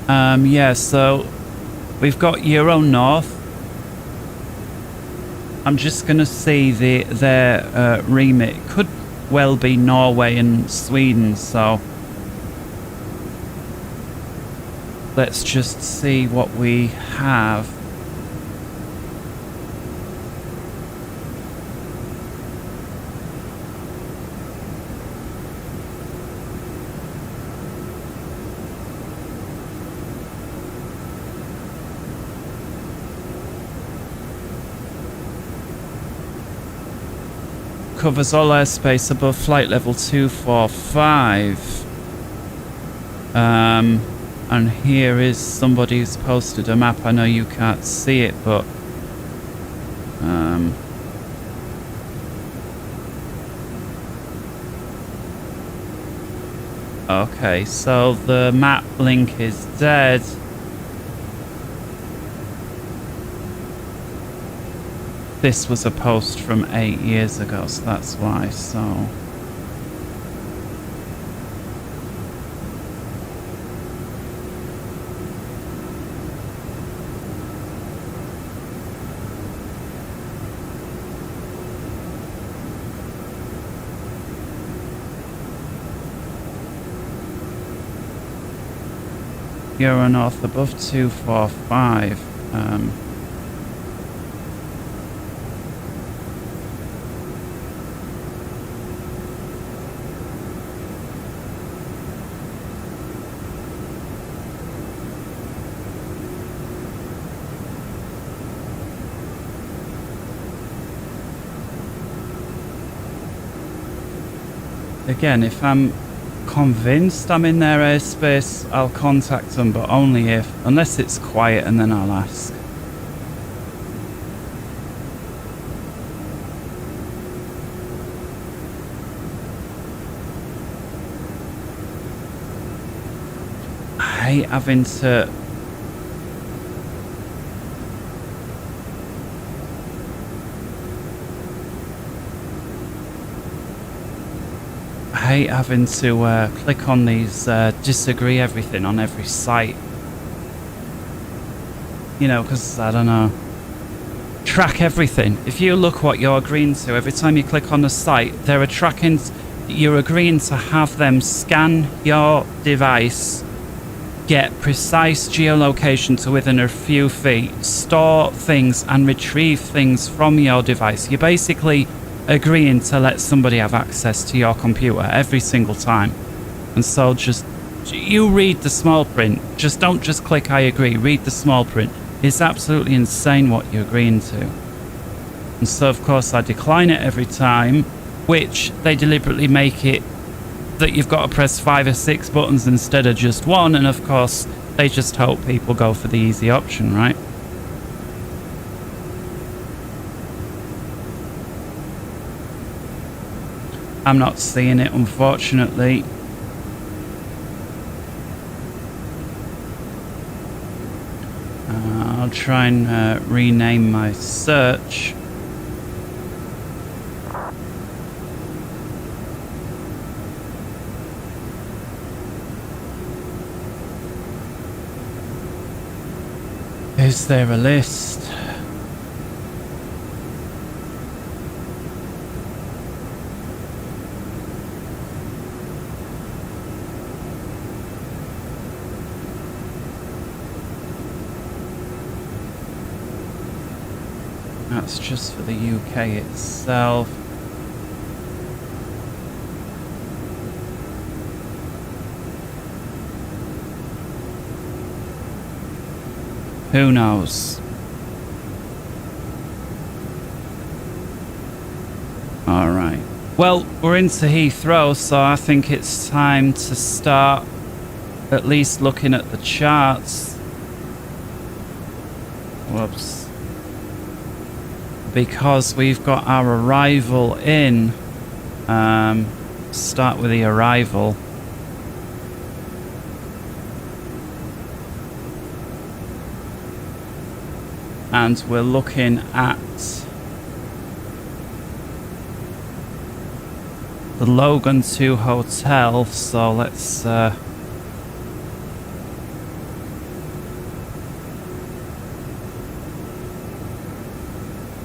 C: Yeah, so we've got Euro North. I'm just going to see their remit. It could well be Norway and Sweden, so let's just see what we have. Covers all airspace above flight level 245. And here is somebody who's posted a map. I know you can't see it, but okay, so the map link is dead. This was a post from 8 years ago, so that's why. So Euro North above 245. Again, if I'm convinced I'm in their airspace, I'll contact them, but only if, unless it's quiet, and then I'll ask. I hate having to click on these disagree everything on every site, you know, because I don't know, track everything. If you look what you're agreeing to every time you click on the site, there are trackings. You're agreeing to have them scan your device, get precise geolocation to within a few feet, store things and retrieve things from your device. You're basically agreeing to let somebody have access to your computer every single time. And so just, you read the small print. Just don't just click I agree, read the small print. It's absolutely insane what you're agreeing to. And so of course I decline it every time, which they deliberately make it that you've got to press 5 or 6 buttons instead of just one, and of course they just hope people go for the easy option, right? I'm not seeing it, unfortunately. I'll try and rename my search. Is there a list? That's just for the UK itself. Who knows? Alright. Well, we're into Heathrow, so I think it's time to start at least looking at the charts. Whoops. Because we've got our arrival in. Start with the arrival. and we're looking at the Logan 2 Hotel, so let's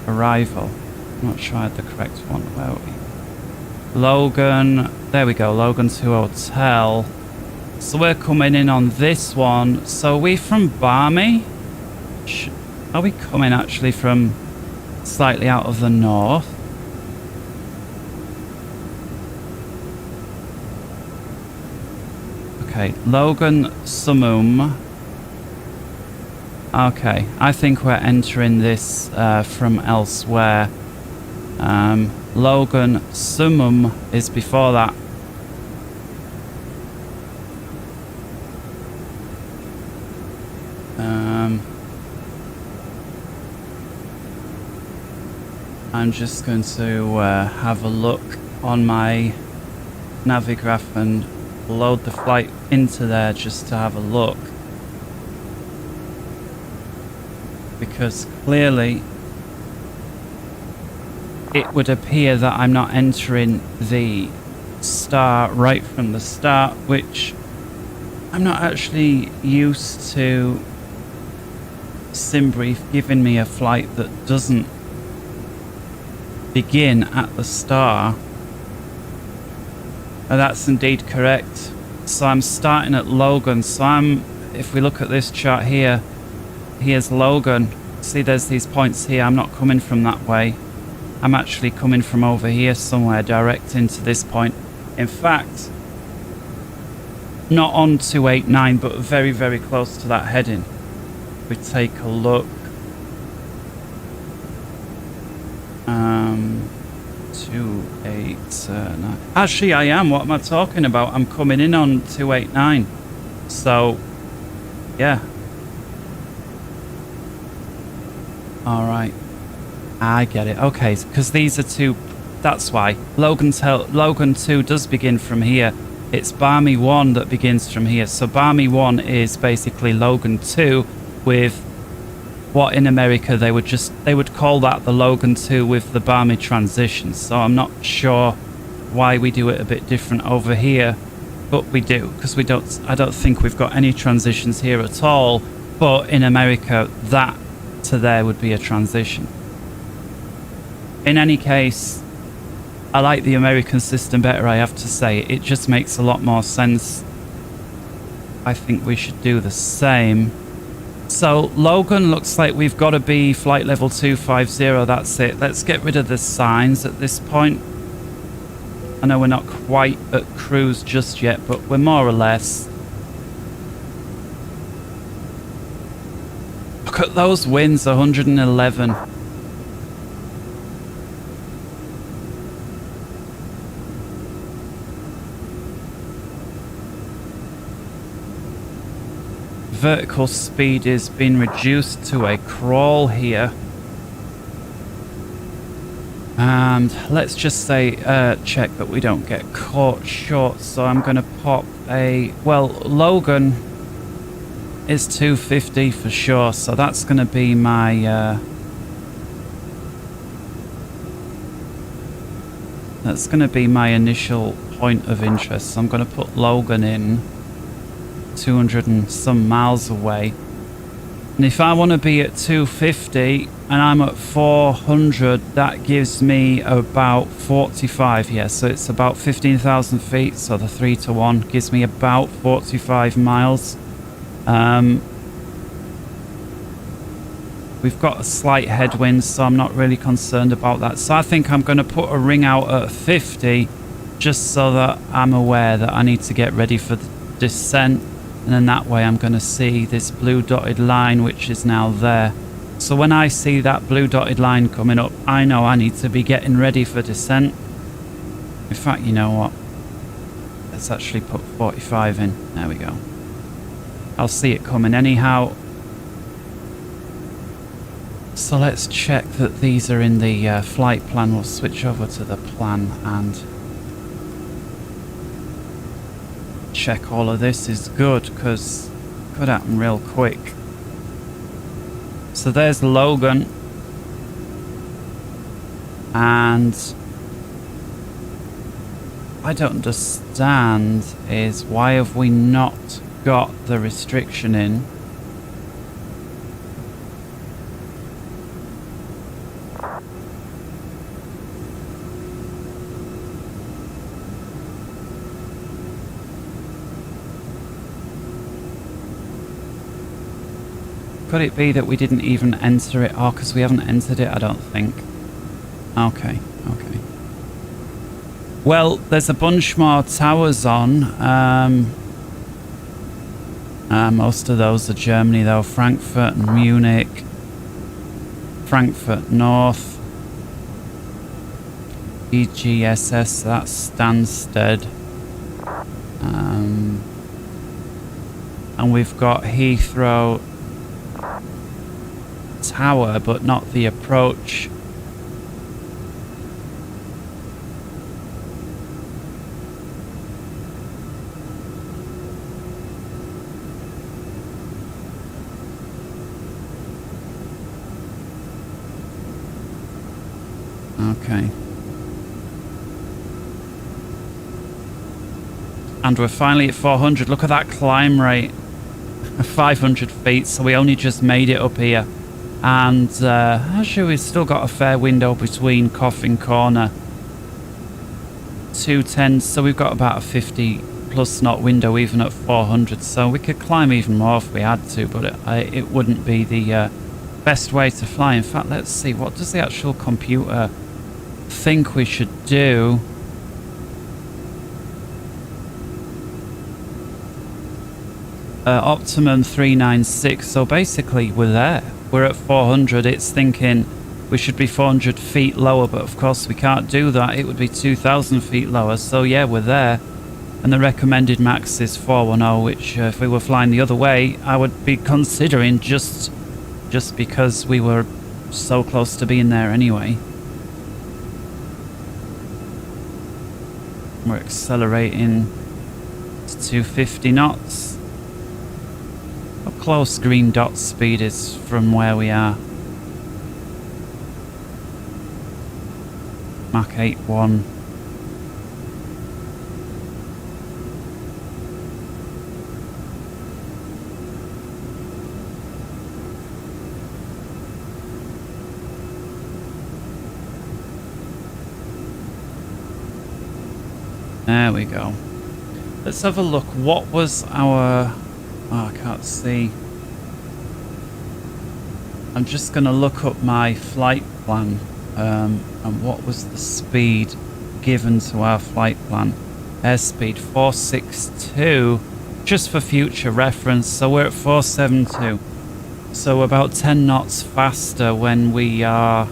C: arrival. I'm not sure I had the correct one. Where are we? Logan, there we go, Logan 2 Hotel. So we're coming in on this one. So are we from Barmy? Are we coming actually from slightly out of the north? Okay, Logan Sumum. Okay, I think we're entering this from elsewhere. Logan Sumum is before that. I'm just going to have a look on my Navigraph and load the flight into there just to have a look, because clearly it would appear that I'm not entering the star right from the start, which I'm not actually used to SimBrief giving me a flight that doesn't begin at the star. That's indeed correct. So I'm starting at Logan. So if we look at this chart here, here's Logan. See, there's these points here. I'm not coming from that way. I'm actually coming from over here somewhere, direct into this point. In fact, not on 289, but very, very close to that heading. We take a look. 289. Actually, I am. What am I talking about? I'm coming in on 289. So, yeah. All right. I get it. Okay, because these are two. That's why Logan 2 does begin from here. It's Barmy 1 that begins from here. So Barmy 1 is basically Logan 2 with what in America they would call that the Logan 2 with the Barmy transition. So I'm not sure why we do it a bit different over here, but we do, because I don't think we've got any transitions here at all. But in America, that to there would be a transition. In any case, I like the American system better, I have to say. It just makes a lot more sense. I think we should do the same. So Logan looks like we've got to be flight level 250. That's it. Let's get rid of the signs at this point. I know we're not quite at cruise just yet, but we're more or less. Look at those winds, 111. Vertical speed is being reduced to a crawl here. And let's just say check that we don't get caught short. So I'm going to pop a... Well, Logan is 250 for sure. So that's going to be my... that's going to be my initial point of interest. So I'm going to put Logan in. 200 and some miles away, and if I want to be at 250 and I'm at 400, that gives me about 45. Yeah, so it's about 15,000 feet, so the 3 to 1 gives me about 45 miles. We've got a slight headwind, so I'm not really concerned about that. So I think I'm going to put a ring out at 50 just so that I'm aware that I need to get ready for the descent. And then that way I'm going to see this blue dotted line, which is now there. So when I see that blue dotted line coming up, I know I need to be getting ready for descent. In fact, you know what? Let's actually put 45 in. There we go. I'll see it coming anyhow. So let's check that these are in the flight plan. We'll switch over to the plan and check all of this is good, because it could happen real quick. So there's Logan. And I don't understand is why have we not got the restriction in? Could it be that we didn't even enter it? Oh, because we haven't entered it, I don't think. Okay, okay. Well, there's a bunch more towers on. Most of those are Germany, though. Frankfurt and Munich. Frankfurt North. EGSS, that's Stansted. And we've got Heathrow Tower, but not the approach. Okay. And we're finally at 400. Look at that climb rate. 500 feet, so we only just made it up here. And actually we've still got a fair window between Coffin Corner. 210, so we've got about a 50 plus knot window even at 400. So we could climb even more if we had to, but it wouldn't be the best way to fly. In fact, let's see, what does the actual computer think we should do? Optimum 396, so basically we're there. We're at 400. It's thinking we should be 400 feet lower, but of course we can't do that. It would be 2,000 feet lower, so yeah, we're there. And the recommended max is 410, which if we were flying the other way, I would be considering just because we were so close to being there anyway. We're accelerating to 250 knots. How close green dot speed is from where we are. Mach 81. There we go. Let's have a look. What was our... Oh, I can't see. I'm just going to look up my flight plan and what was the speed given to our flight plan. Airspeed 462, just for future reference. So we're at 472. So about 10 knots faster when we are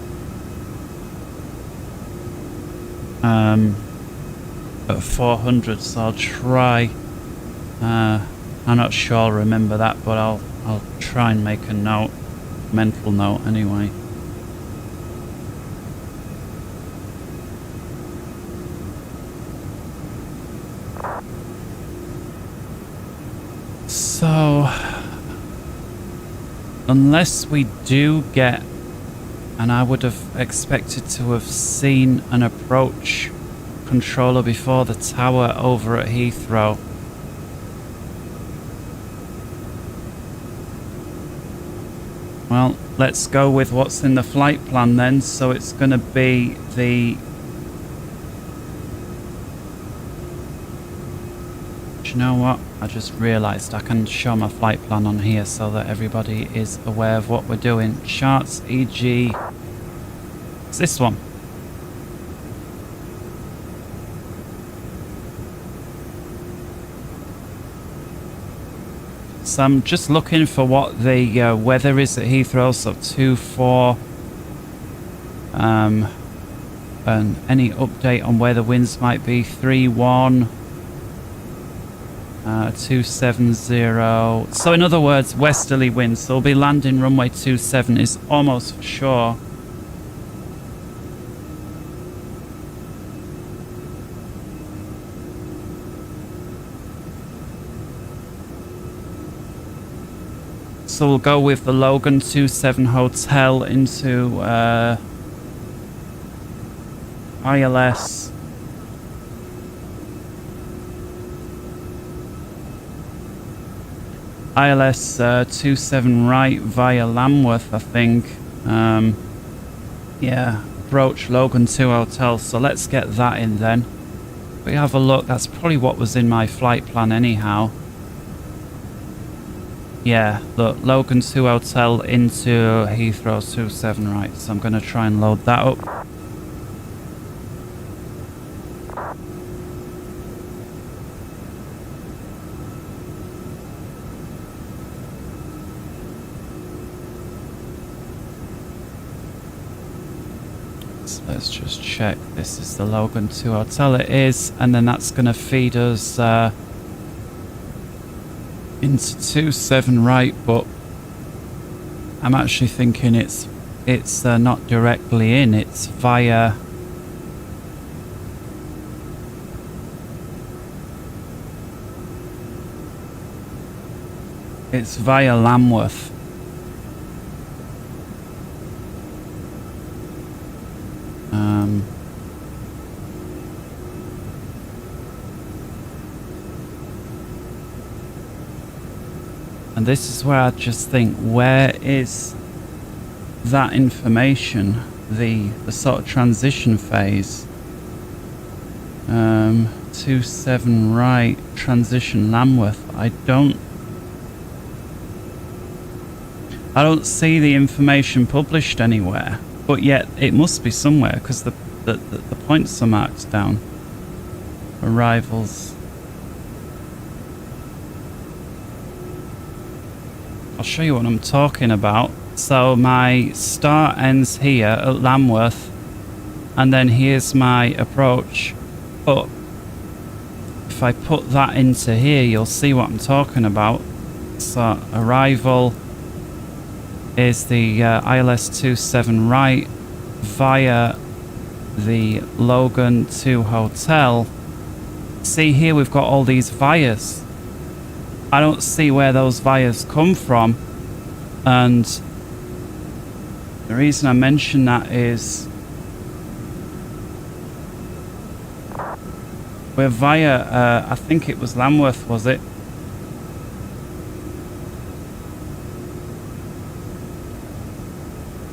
C: at 400. So I'll try. I'm not sure I'll remember that, but I'll try and make a note, mental note anyway. So, unless we do get, and I would have expected to have seen an approach controller before the tower over at Heathrow. Well, let's go with what's in the flight plan then. So it's going to be the... Do you know what? I just realised I can show my flight plan on here so that everybody is aware of what we're doing. Charts, e.g. It's this one. So I'm just looking for what the weather is at Heathrow, so 2-4. And any update on where the winds might be, 3-1. 270. So in other words, westerly winds. So we'll be landing runway 27 is almost for sure. So we'll go with the Logan 27 Hotel into ILS. ILS 27 right via Lamworth, I think. Yeah, approach Logan 2 Hotel. So let's get that in then. We have a look. That's probably what was in my flight plan anyhow. Yeah, look, Logan 2 Hotel into Heathrow 27 right. So I'm going to try and load that up. So let's just check. This is the Logan 2 Hotel. It is. And then that's going to feed us into 27 right, but I'm actually thinking it's not directly in, it's via Lamworth. And this is where I just think, where is that information, the sort of transition phase? 27 right, transition Lamworth. I don't see the information published anywhere, but yet it must be somewhere because the points are marked down. Arrivals. I'll show you what I'm talking about. So my start ends here at Lamworth, and then here's my approach. But if I put that into here, you'll see what I'm talking about. So arrival is the ILS 27 right via the Logan 2 Hotel. See here, we've got all these vias. I don't see where those vias come from, and the reason I mention that is we're via, I think it was Lamworth, was it?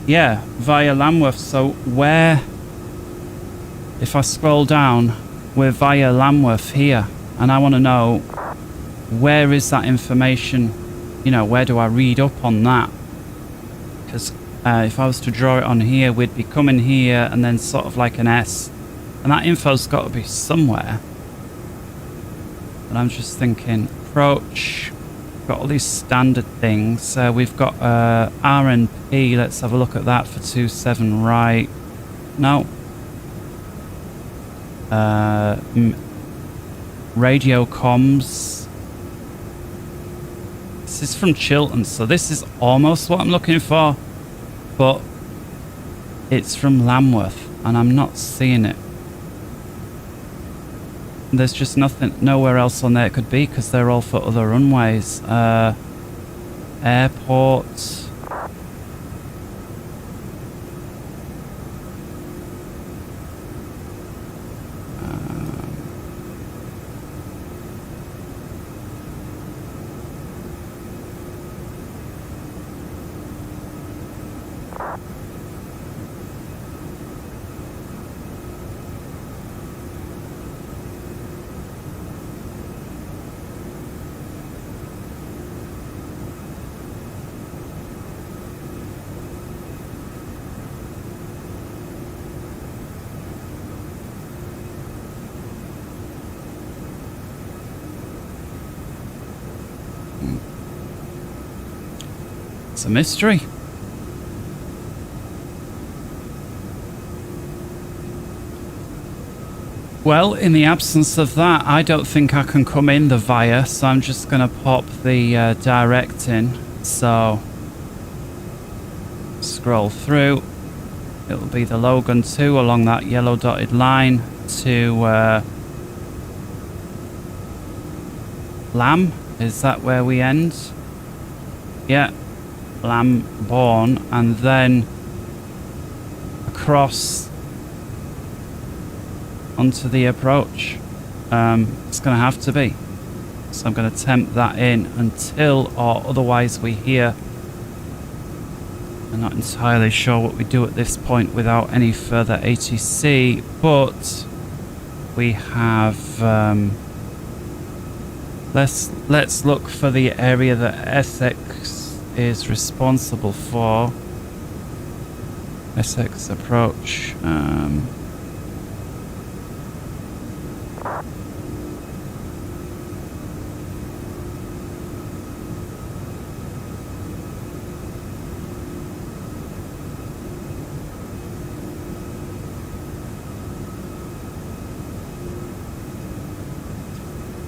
C: Yeah, via Lamworth. So where, if I scroll down, we're via Lamworth here, and I want to know, where is that information? You know, where do I read up on that? Because if I was to draw it on here, we'd be coming here and then sort of like an S, and that info's got to be somewhere. But I'm just thinking, approach, got all these standard things. We've got R&P, let's have a look at that for 27 right. No. Radio comms. This is from Chiltern, so this is almost what I'm looking for, but it's from Lamworth, and I'm not seeing it. There's just nowhere else on there it could be, because they're all for other runways. Airport. It's a mystery. Well, in the absence of that, I don't think I can come in the via, so I'm just going to pop the direct in. So, scroll through. It'll be the Logan 2 along that yellow dotted line to Lam. Is that where we end? Yeah, Lambourne and then across onto the approach. It's going to have to be. So I'm going to temp that in until or otherwise we hear. I'm not entirely sure what we do at this point without any further ATC, but we have let's look for the area that Essex is responsible for. Essex approach.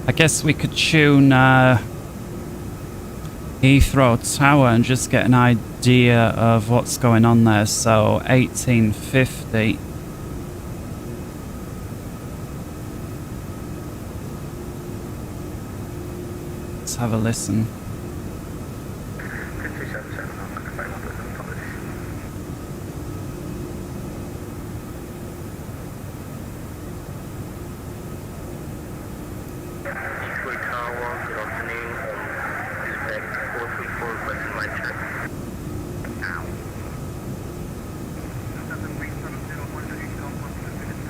C: I guess we could tune Heathrow Tower and just get an idea of what's going on there. So 1850. Let's have a listen.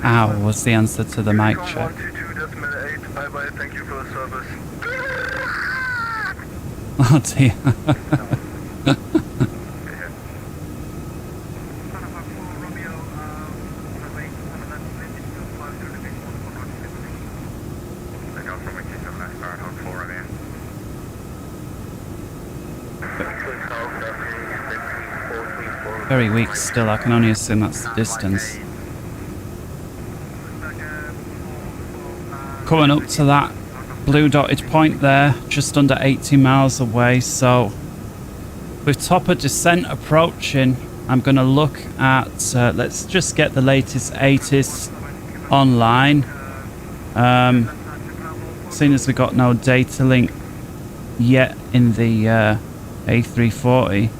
C: Ow was the answer to the mic check.
F: Bye-bye, thank you for the service.
C: Oh dear. Very weak still, I can only assume that's the distance. Coming up to that blue dotted point there, just under 80 miles away. So with topper descent approaching, I'm going to look at, let's just get the latest 80s online. Seeing as we got no data link yet in the A340.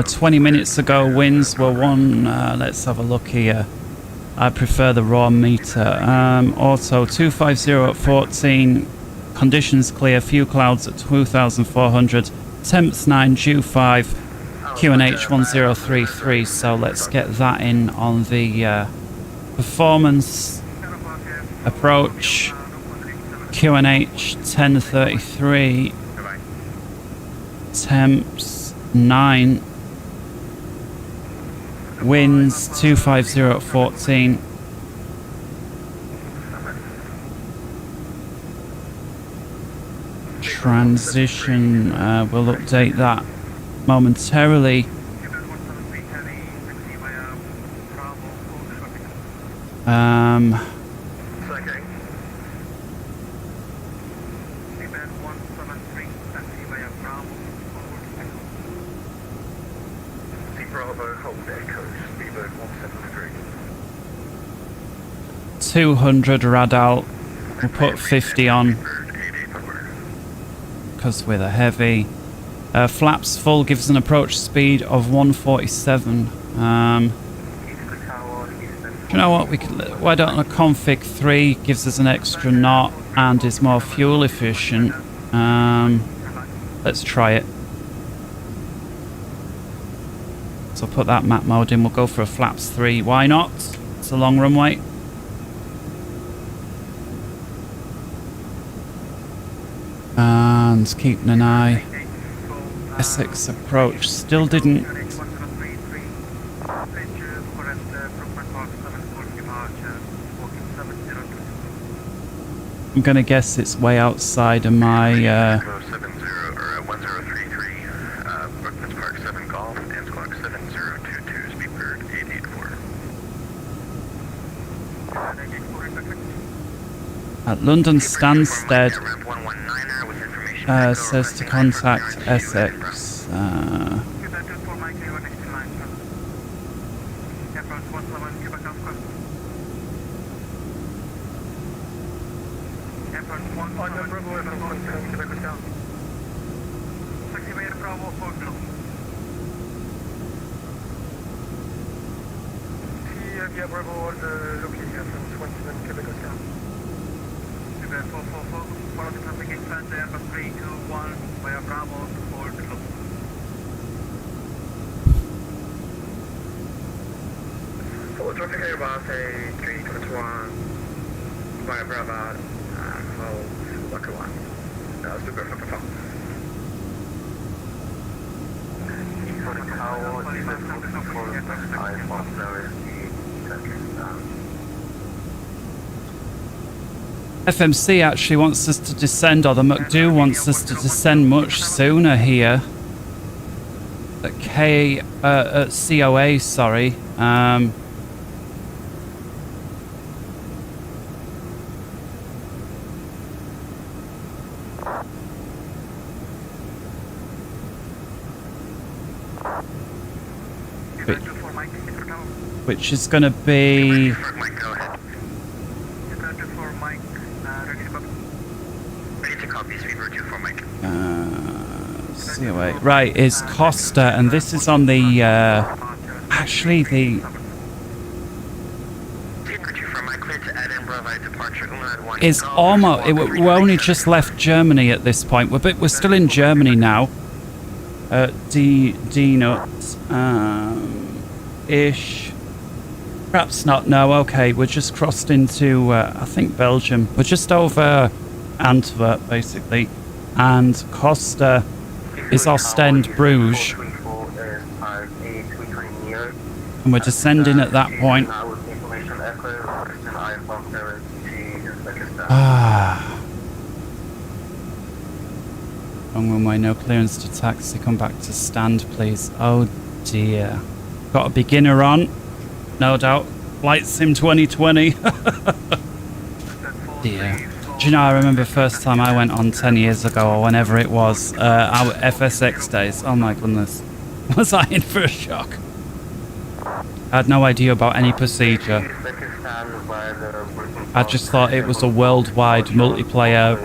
C: 20 minutes ago winds were one, let's have a look here. I prefer the raw meter. Auto 250 at 14, conditions clear, few clouds at 2400, temps 9, dew 5, QNH 1033. So let's get that in on the performance approach. QNH 1033, temps 9, winds 250 at 14. Transition, we'll update that momentarily.
F: Bravo, hold Echo, speedbird 173.
C: 200 Radal, we'll put 50 on because we're the heavy. Flaps full gives an approach speed of 147. Do you know what, we could, why don't a config 3 gives us an extra knot and is more fuel efficient. Let's try it. So I'll put that map mode in, we'll go for a flaps 3, why not? It's a long runway. And keeping an eye. Essex approach still didn't. I'm gonna guess it's way outside of my at London Stansted, says to contact Essex.
F: next in line, sir. Airport 17, Quebec Oscar. Airport 17, Bravo, Airport 17, Quebec Oscar. Taxi by Air Bravo, hold low. Via Bravo, hold locally, Airport 17, Quebec Oscar. Quebec 444, follow the traffic expansion, Airport 321, via Bravo, hold low. Follow traffic Airbus A321 via Bravo, hold Wacker 1. That's the perfect perform.
C: FMC actually wants us to descend, or the McDo wants us to descend much sooner here. At COA, sorry. Which is going to be... COA. Right, is Costa, and this is on the... actually, the... Is almost... we only just left Germany at this point. We're still in Germany now. D-nuts. Ish. Perhaps not. No, okay. We're just crossed into, I think, Belgium. We're just over Antwerp, basically. And Costa is Ostend, Bruges. And we're descending at that point. Wrong runway, no clearance to taxi. Come back to stand, please. Oh dear. Got a beginner on. No doubt. Vatsim 2020. Dear. Do you know, I remember first time I went on 10 years ago, or whenever it was, our FSX days. Oh my goodness. Was I in for a shock? I had no idea about any procedure. I just thought it was a worldwide multiplayer.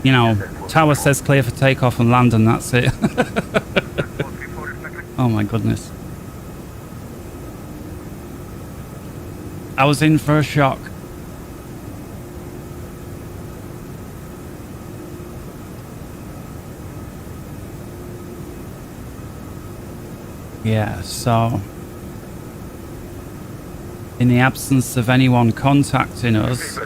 C: You know, tower says clear for takeoff and land, and that's it. Oh my goodness. I was in for a shock. Yeah, so in the absence of anyone contacting us,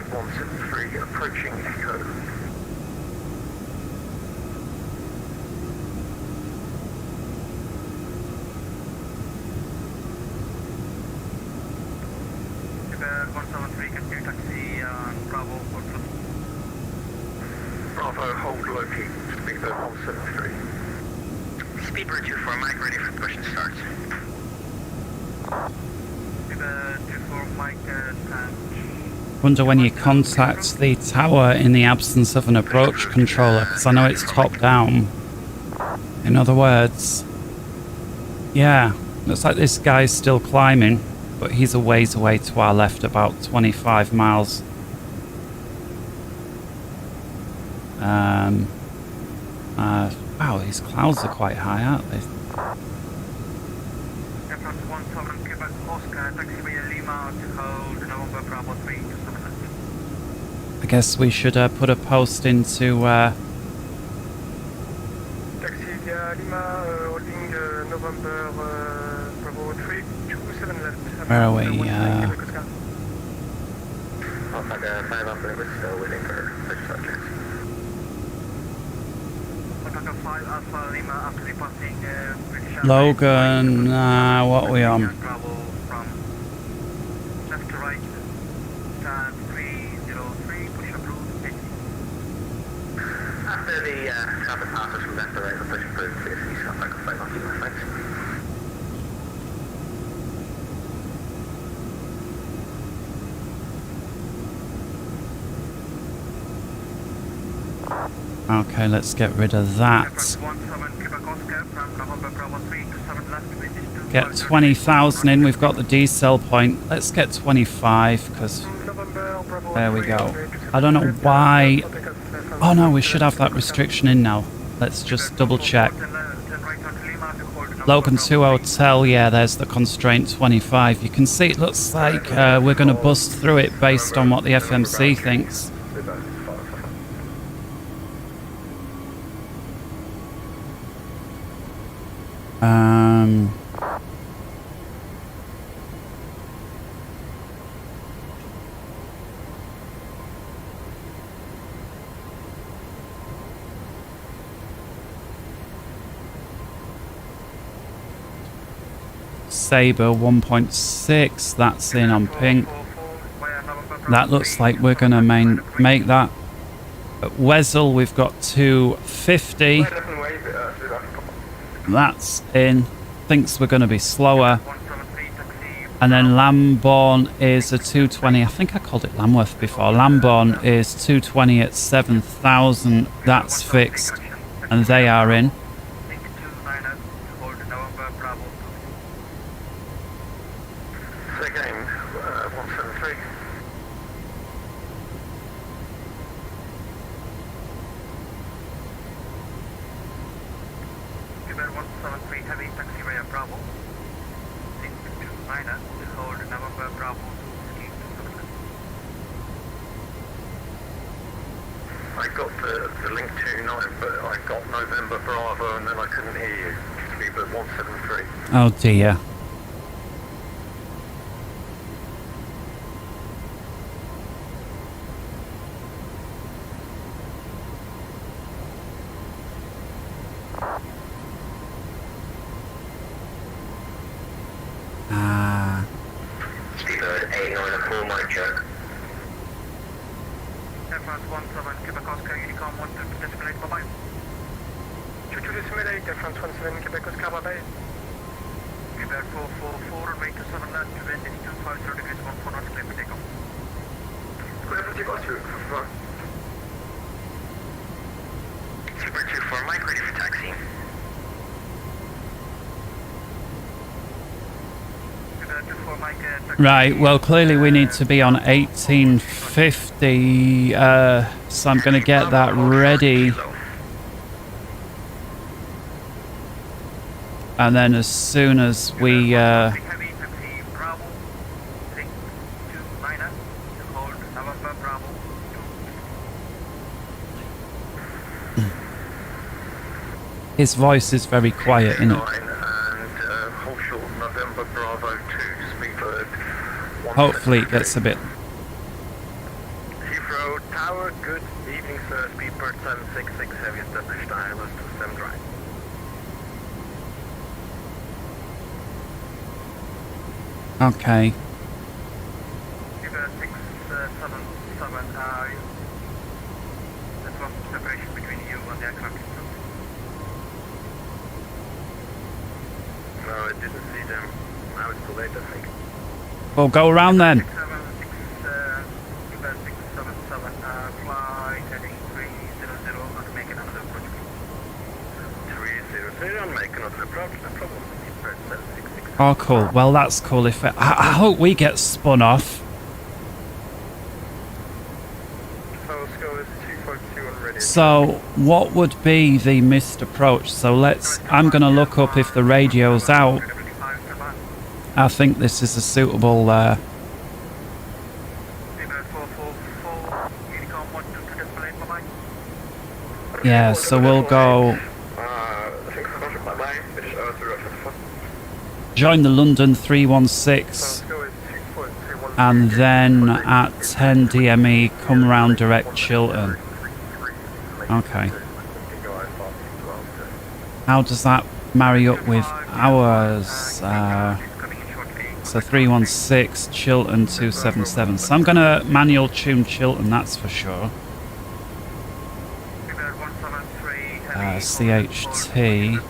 F: Bravo, hold low-key, speedbird 173. Speedbird 24, Mike, ready for push and start. Speedbird 24, Mike,
C: wonder when you contact the tower in the absence of an approach controller, because I know it's top down. In other words, yeah, looks like this guy's still climbing, but he's a ways away to our left, about 25 miles. Wow, these clouds are quite high, aren't they? I guess we should put a post into where are we? Logan, what are we on?
F: Left to right, stand 303, push up route 80. After the traffic passes from left to right, we're pushing through 50, so like a 5 off you, thanks.
C: Okay, let's get rid of that.
F: 17 Quebec Oscar from November Bravo 3 to
C: Get 20,000 in. We've got the decel point. Let's get 25 because there we go. I don't know why. Oh no, we should have that restriction in now. Let's just double check. Logan 2 Hotel, yeah, there's the constraint 25. You can see it looks like we're going to bust through it based on what the FMC thinks. Sabre 1.6, that's in on pink. That looks like we're going to make that. At Wesel we've got 250. That's in. Thinks we're going to be slower. And then Lambourne is a 220. I think I called it Lamworth before. Lambourne is 220 at 7,000. That's fixed. And they are in.
B: I got the link to 9, but I got November Bravo and then I couldn't hear you. Speedbird 173.
C: Oh dear.
B: Speedbird 894, my check.
F: France 17, Quebec Oscar, Unicom 1 to display, bye-bye. 22 Air France 17, Quebec Oscar, bye-bye. Quebec 444, runway 27 left, wind is 250 degrees, 14 knots, clear for takeoff.
B: Clear for takeoff, Super 24, Mike, ready for taxi.
C: Right, well clearly we need to be on 1850, so I'm going to get that ready. And then as soon as we... His voice is very quiet, isn't it? Hopefully it gets a bit...
F: Heathrow Tower, good evening sir, Speedbird 766, heavy established ILS 27 right.
C: Okay.
F: Speedbird 677, there's one separation between you and the aircraft itself. No, I didn't see them. Now it's too late, I think.
C: We'll go around then.
F: 677, fly heading 300 and make another approach. 300 and make another approach, no problem.
C: Oh cool, well that's cool. If I hope we get spun off. So what would be the missed approach? So I'm going to look up if the radio's out. I think this is a suitable yeah, so we'll go join the London 316 and then at 10 DME come round direct Chiltern. Okay. How does that marry up with ours? So 316 Chiltern 277. So I'm going to manual tune Chiltern, that's for sure. CHT.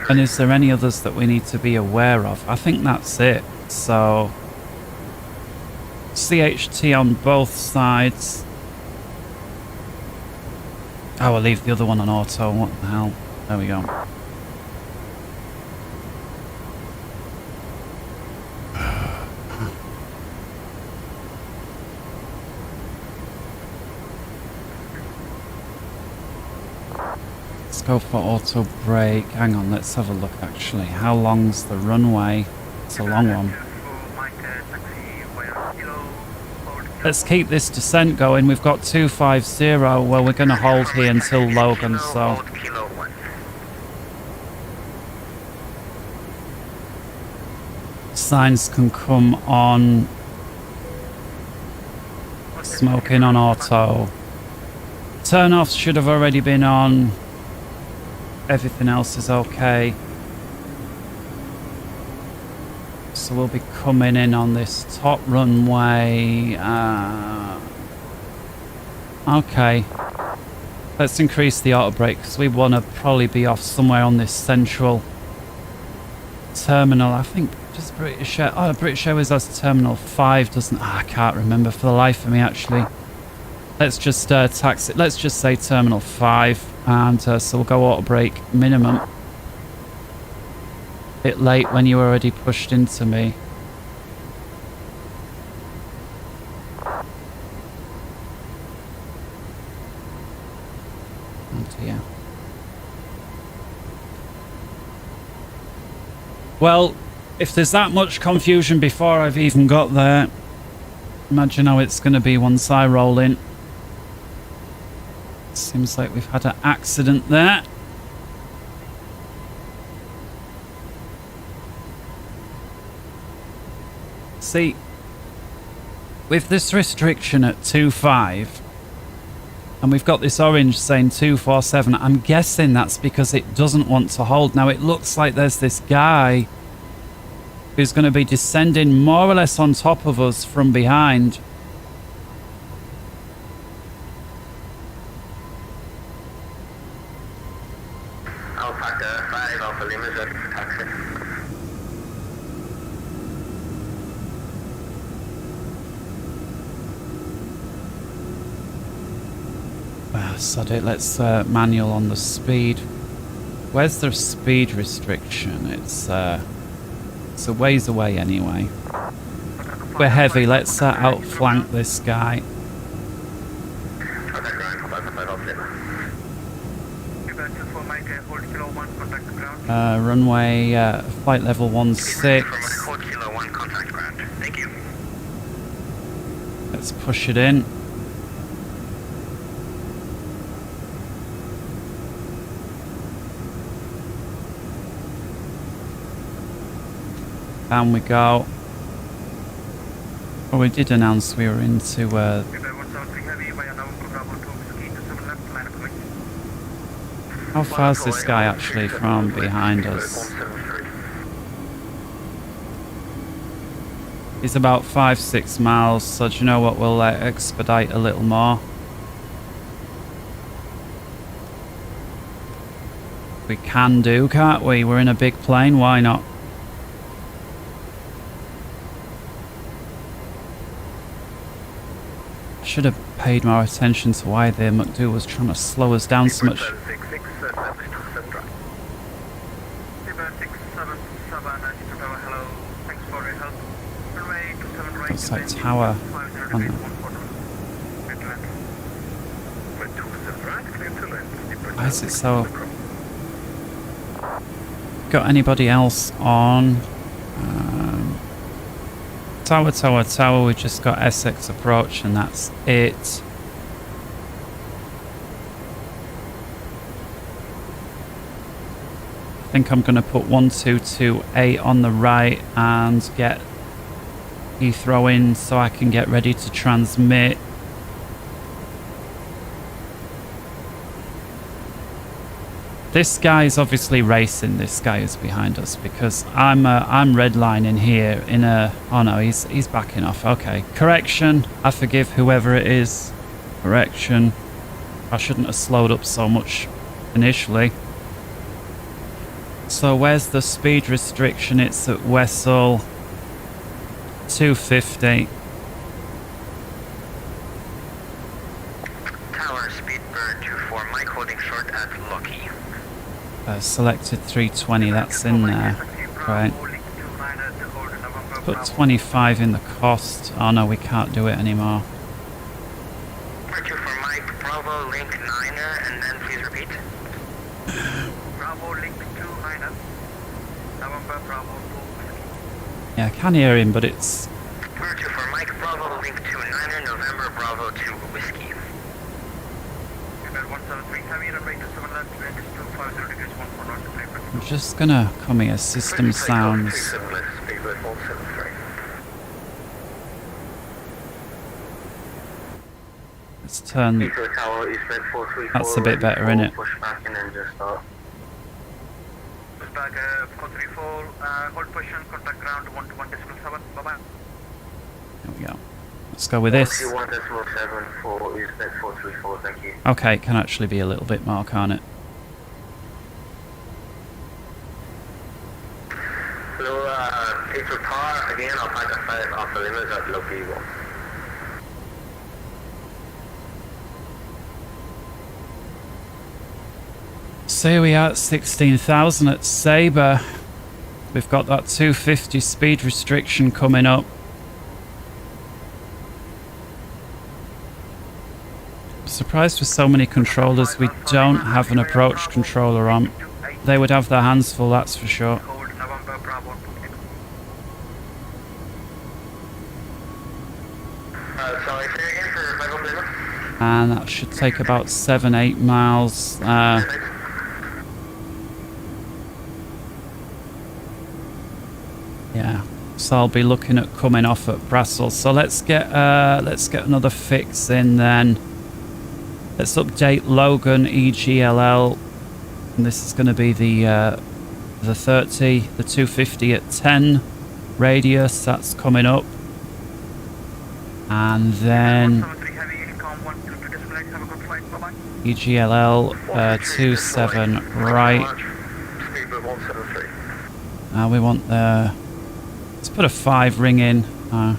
C: And is there any others that we need to be aware of? I think that's it. So CHT on both sides. Oh, I'll leave the other one on auto. What the hell? There we go. Let's go for auto brake. Hang on, let's have a look actually. How long's the runway? It's a long one. Let's keep this descent going. We've got 250. Well, we're going to hold here until Logan, so... Signs can come on. Smoking on auto. Turn-offs should have already been on. Everything else is okay. So we'll be coming in on this top runway. Okay. Let's increase the auto brake because we want to probably be off somewhere on this central terminal. I think just British Air. Oh, British Airways has Terminal 5, doesn't? I can't remember for the life of me actually. Let's just tax it. Let's just say Terminal 5, and so we'll go auto brake minimum. Bit late when you already pushed into me. Oh dear. Well, if there's that much confusion before I've even got there, imagine how it's going to be once I roll in. Seems like we've had an accident there. See, with this restriction at 2.5, and we've got this orange saying 247, I'm guessing that's because it doesn't want to hold. Now it looks like there's this guy who's going to be descending more or less on top of us from behind.
E: Alpha 5, Alpha Lima, for taxi.
C: Sod it, let's manual on the speed. Where's the speed restriction? It's a ways away anyway. We're heavy, let's outflank this guy. Runway flight level 16. Let's push it in. Down we go. Oh, we did announce we were into how far is this guy actually from behind us? He's about 5-6 miles, so do you know what, we'll expedite a little more. We can do, can't we? We're in a big plane, why not? Should have paid more attention to why the McDo was trying to slow us down so much. Looks like tower on there. Why is it so... Got anybody else on? Tower, tower, tower, we just got Essex approach and that's it. I think I'm going to put 1228 on the right and get Heathrow in so I can get ready to transmit. This guy is obviously racing. This guy is behind us because I'm redlining here in a... Oh no, he's backing off. Okay, correction. I forgive whoever it is. Correction. I shouldn't have slowed up so much initially. So where's the speed restriction? It's at Wessel 250.
B: Tower speed bird 24 Mike at Lucky.
C: Selected 320, that's in there. Right. Put 25 in the cost. Oh no, we can't do it anymore.
B: Departure for Mike, Bravo, Link 9er, and then please repeat.
F: Bravo, Link 29er. November, Bravo, 2 Whiskey.
C: Yeah, I can hear him, but it's...
B: Departure for Mike, Bravo, Link 29er, November, Bravo, 2 Whiskey.
F: Number 173 heavy, runway 27 left, wind is 250 degrees, 14 knots, Frankfurt.
C: I'm just gonna come here, system sounds. Let's turn... That's a bit better, innit?
F: Push back, 434, hold position, contact ground 121.7, bye-bye.
C: There we go. Let's go with this.
E: 1.7 for Eastnet 434, thank you.
C: Okay, it can actually be a little bit more, can't it?
E: Hello, it's a car again. I'll pack a 5 off the limits at Lucky 1.
C: So we are at 16,000 at Sabre. We've got that 250 speed restriction coming up. I'm surprised with so many controllers we don't have an approach controller on. They would have their hands full, that's for sure.
F: Hold November, Bravo, 2
E: Sorry, say again for 5 off limits.
C: And that should take about 7-8 miles. Yeah, so I'll be looking at coming off at Brussels. So let's get another fix in then. Let's update Logan EGLL. And this is going to be the 30, the 250 at 10 radius. That's coming up. And then
F: 173 heavy, Incom 122 display, have a good flight, bye-bye.
C: EGLL 27 right.
E: Speedbird 173.
C: We want the... Let's put a 5 ring in to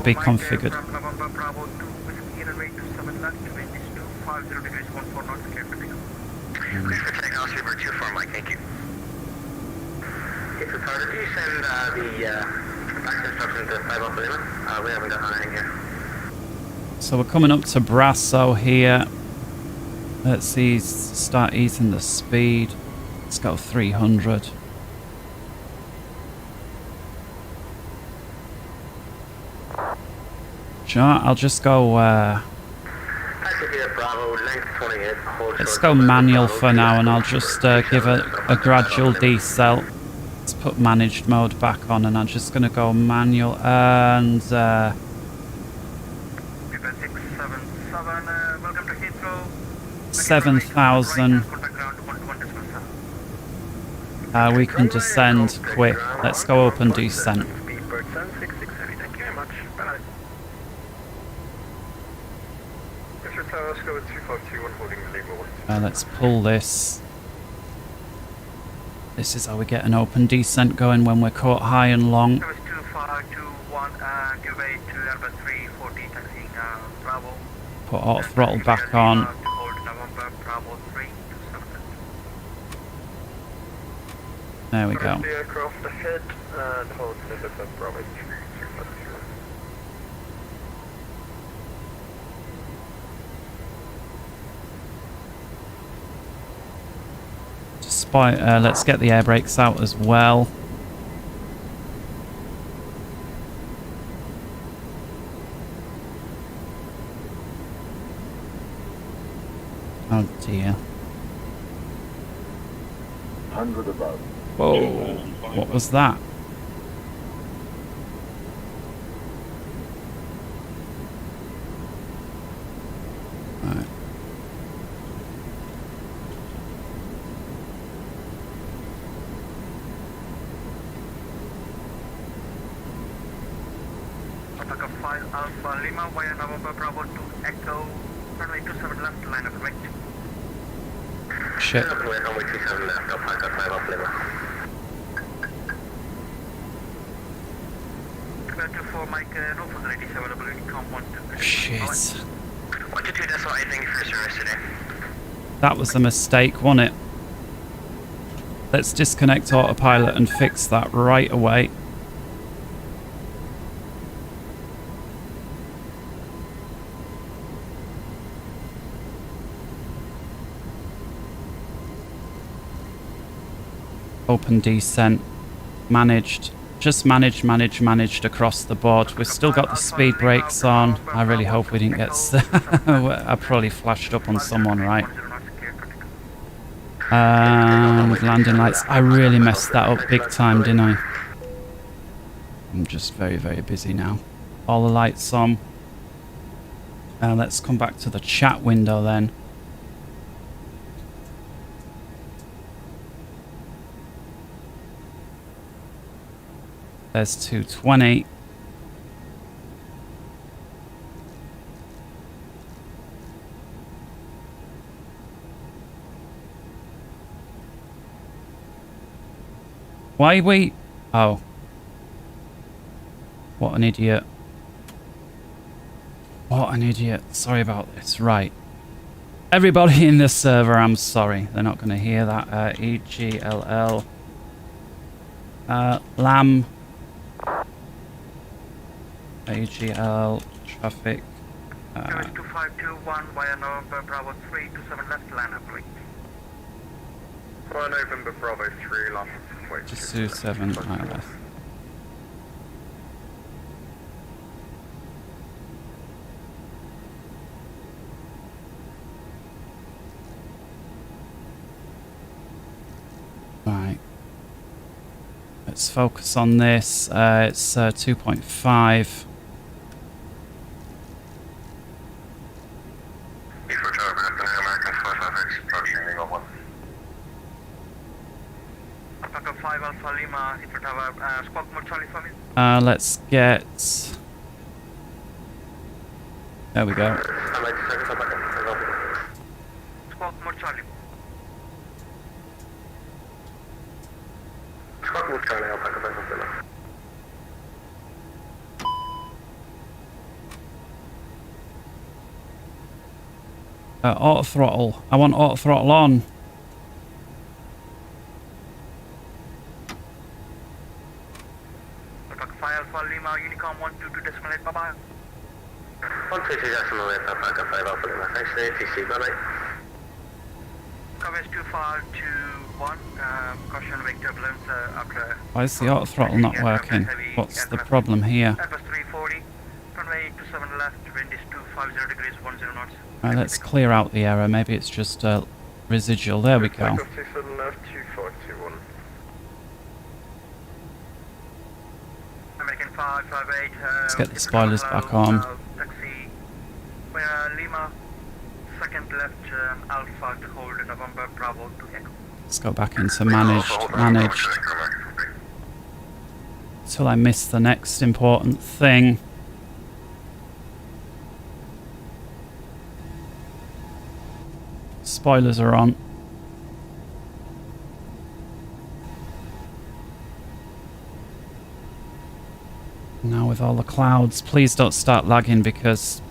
C: be configured.
F: From November, Bravo, 2 Whiskey, runway 27 left, wind is 250 degrees, 14 knots, clear for takeoff.
B: Please for takeoff, Super 24 Mike, thank you.
E: It's a car. Did you send the back instructions to 5 off the limit? We haven't got anything yet.
C: So we're coming up to Brasso here. Let's see, start easing the speed. Let's go 300. Sure, I'll just go... let's go manual for now, and I'll just give a gradual decel. Let's put managed mode back on, and I'm just going to go manual, and...
F: 677, welcome to Heathrow.
C: 7,000. We can descend quick. Let's go open descent.
F: Speedbird 766 heavy, thank you very much. Bye-bye. Let's go with 252, holding the label 1.
C: Let's pull this. This is how we get an open descent going when we're caught high and long.
F: Service 2521, give way to Airbus 340, taxiing Bravo.
C: Put auto throttle back on.
F: Hold November, Bravo 327.
C: There we go.
F: The aircraft ahead and hold November, Bravo 327.
C: Despite, let's get the air brakes out as well. Oh dear.
H: 100 above.
C: Whoa, what was that? Right.
F: Alpha 5 Alpha Lima via November Bravo 2 Echo, runway 27 left, line of right.
C: Shit.
E: Runway 27 left, I'll pack a 5 off Lima.
F: Clear to 4 Mike, no facilities available in Com 1 to
C: Shit.
E: 122.8, thank you for your service today.
C: That was a mistake, wasn't it? Let's disconnect autopilot and fix that right away. Open descent. Managed. Just managed across the board. We've still got the speed brakes on. I really hope we didn't get... I probably flashed up on someone, right? And landing lights. I really messed that up big time, didn't I? I'm just very, very busy now. All the lights on. Let's come back to the chat window then. There's 220. Why we... Oh. What an idiot. What an idiot. Sorry about this. Right. Everybody in the server, I'm sorry. They're not going to hear that. EGLL. LAM. AGL. Traffic.
F: 2521 via November Bravo 327 left line up, please.
B: Well, November Bravo 3 left. Wait,
C: Just do 7 right left. Right. Let's focus on this. It's 2.5. Let's get... There we go. Auto throttle. I want auto throttle on.
F: Unicom 122.8, bye-bye.
E: 122.8, Alpha 5 Alpha Lima, thanks today, TC, bye-bye.
F: Covers 2521, caution wake turbulence after...
C: Why is the auto throttle not working? What's the problem here?
F: Airbus 340, runway 27 left, wind is 250 degrees, 10 knots.
C: Right, let's clear out the error. Maybe it's just residual. There we go.
F: American 558,
C: Let's get the spoilers back on.
F: Taxi, Lima, second left, Alpha to hold November Bravo to Echo.
C: Let's go back into managed. Until I miss the next important thing. Spoilers are on. Now with all the clouds, please don't start lagging because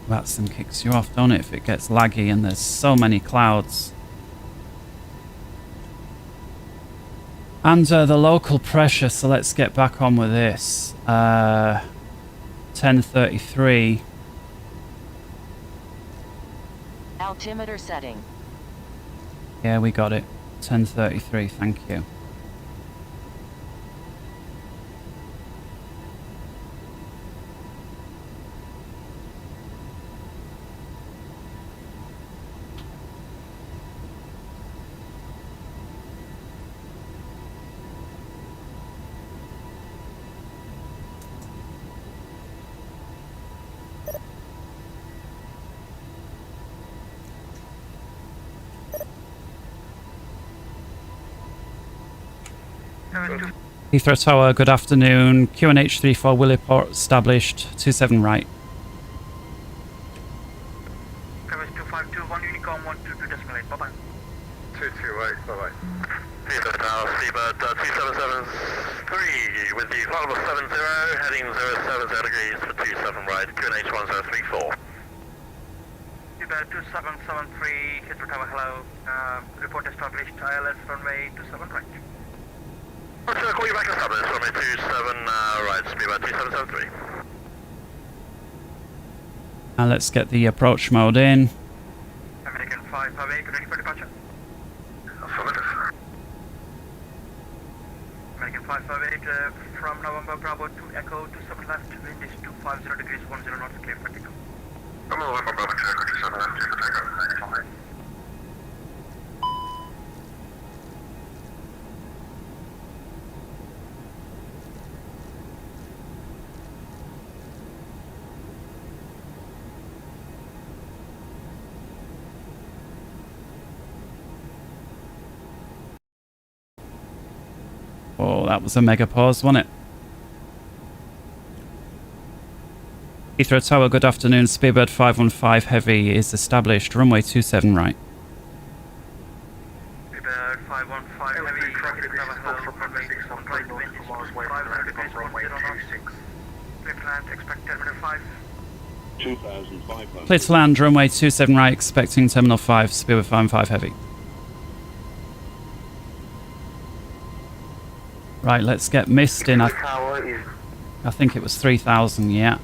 C: Vatsim kicks you off, don't it, if it gets laggy and there's so many clouds. And the local pressure, so let's get back on with this. 1033.
H: Altimeter setting.
C: Yeah, we got it. 1033, thank you. Heathrow Tower, good afternoon. QNH 34 will report established. 27 right.
F: Covers 2521, Unicom 122.8, bye-bye.
B: 228, bye-bye.
E: Heathrow Tower, Seabird 2773 with the flight level 70, heading 070 degrees for 27 right, QNH 1034.
F: Seabird 2773, Heathrow Tower, hello. Report established, ILS runway 27 right.
B: I'll call you back established, runway 27 right, Seabird 2773.
C: And let's get the approach mode in.
F: American 558, ready for departure.
B: Affirmative.
F: American 558, from November Bravo to Echo 27 left, wind is 250 degrees 10 knots, clear for takeoff.
B: I'm on November Bravo to Echo 27 left, clear for takeoff.
C: Oh, that was a mega pause, wasn't it? Heathrow Tower, good afternoon. Speedbird 515 Heavy is established. Runway 27 right.
F: Speedbird 515 Heavy, Heathrow Tower, hello. Runway 27 right, wind is 250 degrees 10 knots. Clear to land, expect terminal 5.
I: 2,500.
C: Clear to land, runway 27 right, expecting terminal 5, Speedbird 515 Heavy. Right, let's get mist in. I think it was 3,000, yeah.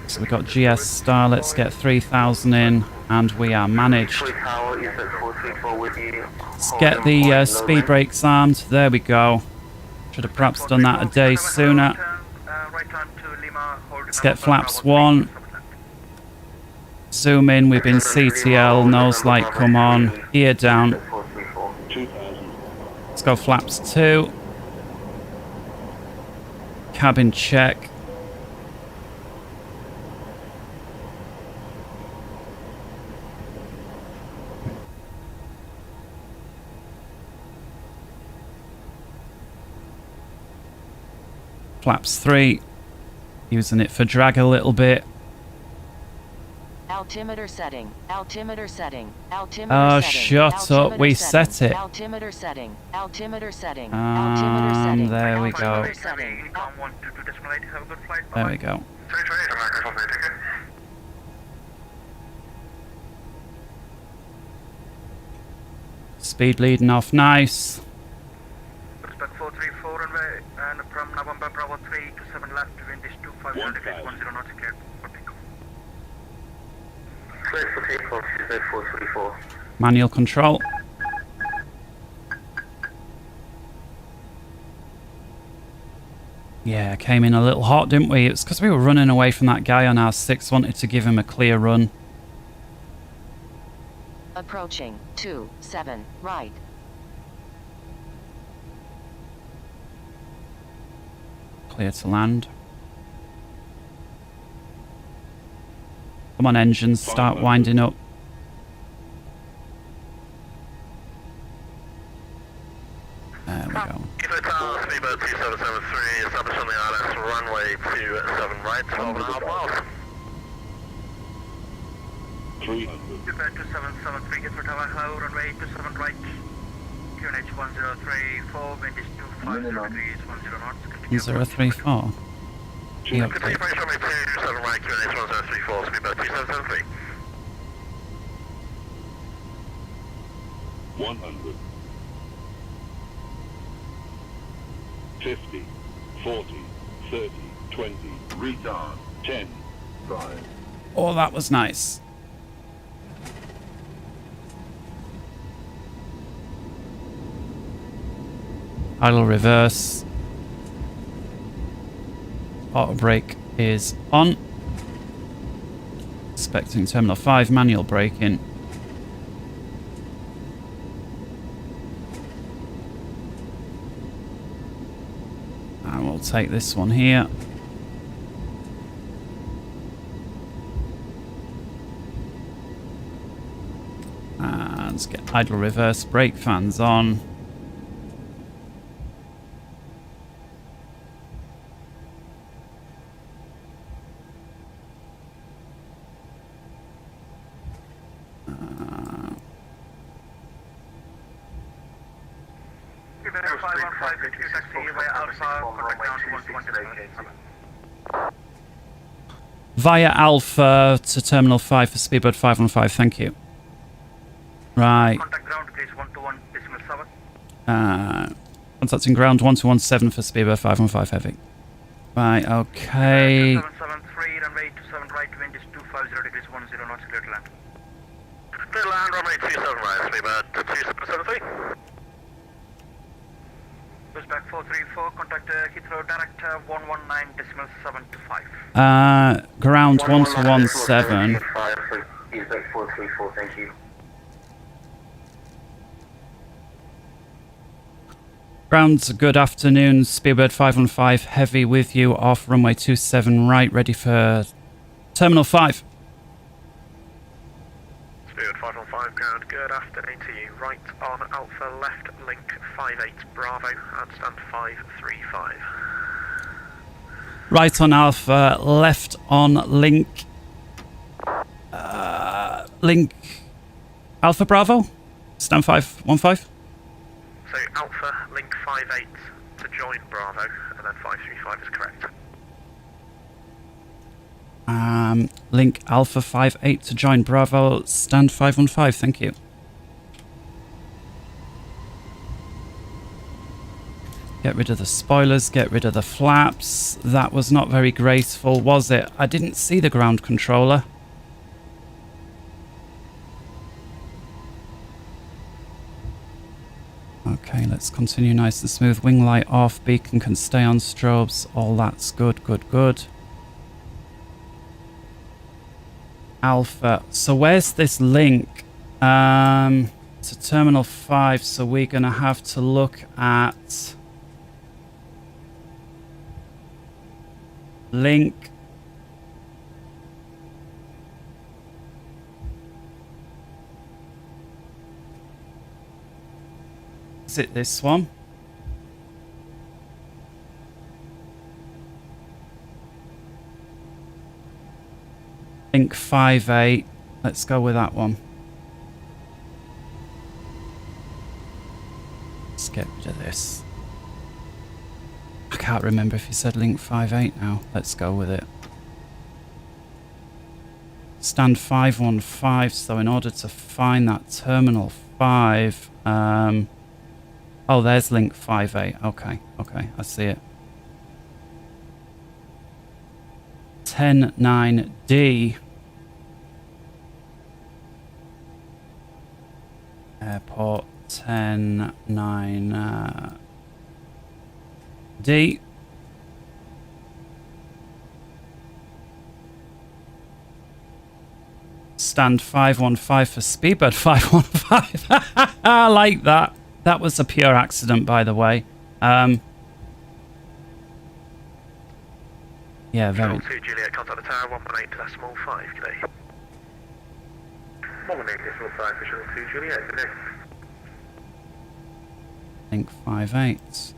C: So we got GS star, let's get 3,000 in, and we are managed. Let's get the speed brakes armed, there we go. Should have perhaps done that a day sooner. Let's get flaps 1. Zoom in, we've been CTL, nose light come on, ear down. Let's go flaps 2. Cabin check. Flaps 3. Using it for drag a little bit.
H: Altimeter setting. Altimeter setting. Altimeter
C: Oh,
H: setting.
C: shut up. We set it.
H: Altimeter setting. Altimeter setting. Altimeter setting.
C: There we go.
H: Altimeter setting.
C: There we go. Speed leading off nice.
F: Expect 434 runway, and from November Bravo 3 to 7 left, wind is 250 degrees 10 knots, clear for takeoff.
E: Clear for takeoff, Seabird 434.
C: Manual control. Yeah, came in a little hot, didn't we? It's because we were running away from that guy on our 6, wanted to give him a clear run.
H: Approaching 27 right.
C: Clear to land. Come on, engines, start winding up. There we go.
B: Heathrow Tower, Speedbird 2773, established on the ILS runway 27 right, 12.5 miles.
I: 300.
F: Speedbird 2773, Heathrow Tower, hello, runway 27 right. QNH 1034, wind is 250 degrees 10 knots. Continue.
C: 034.
B: Continue approach runway 27 right, QNH 1034, Speedbird 2773.
I: 100. 50, 40, 30, 20, retard, 10, 5.
C: Oh, that was nice. Idle reverse. Auto brake is on. Expecting terminal 5, manual braking. And we'll take this one here. And let's get idle reverse, brake fans on.
F: Speedbird 515, taxi via Alpha, contact ground 120.
C: Via Alpha to Terminal 5 for Speedbird 515, thank you. Right.
F: Contact ground, please, 121.7.
C: Contacting ground 1217 for Speedbird 515 heavy. Right, okay.
F: 773, runway 27 right, wind is 250 degrees 10 knots, clear to land.
B: Clear to land, runway 27 right, Speedbird 2773.
F: Pushback 434, contact Heathrow, direct 119.725.
C: Ground 1217.
E: Eastbound 434, thank you.
C: Ground, good afternoon. Speedbird 515 heavy with you off runway 27 right, ready for Terminal 5.
G: Speedbird 515 ground, good afternoon to you. Right on Alpha, left link 58 Bravo, and stand 535.
C: Right on Alpha, left on link. Link Alpha Bravo, stand 515.
G: So Alpha, link 58 to join Bravo, and then 535 is correct.
C: Link Alpha 58 to join Bravo, stand 515, thank you. Get rid of the spoilers, get rid of the flaps. That was not very graceful, was it? I didn't see the ground controller. Okay, let's continue nice and smooth. Wing light off, beacon can stay on strobes. All that's good, good, good. Alpha. So where's this link? To Terminal 5, so we're going to have to look at link. Is it this one? Link 58. Let's go with that one. Let's get rid of this. I can't remember if he said link 58 now. Let's go with it. Stand 515. So in order to find that Terminal 5, oh, there's link 58. Okay, okay, I see it. 109D. Airport 109D. Stand 515 for Speedbird 515. I like that. That was a pure accident, by the way. Yeah, very.
G: 2 Juliet, contact the tower, 118.5, good day.
E: 118.5 for Shuttle 2 Juliet, good day.
C: Link 58.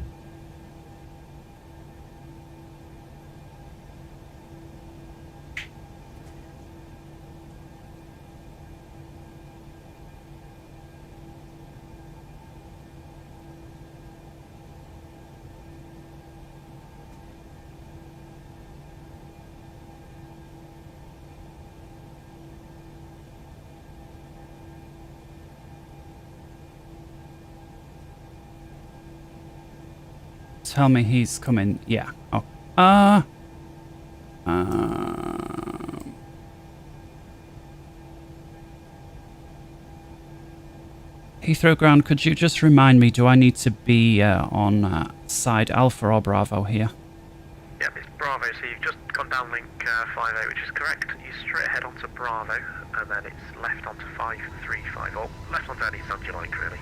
C: Tell me he's coming. Yeah. Oh. Heathrow ground, could you just remind me, do I need to be on side Alpha or Bravo here?
G: Yep, it's Bravo, so you've just gone down link 58, which is correct. You straight ahead onto Bravo, and then it's left onto 535, or left onto any stand you like, really.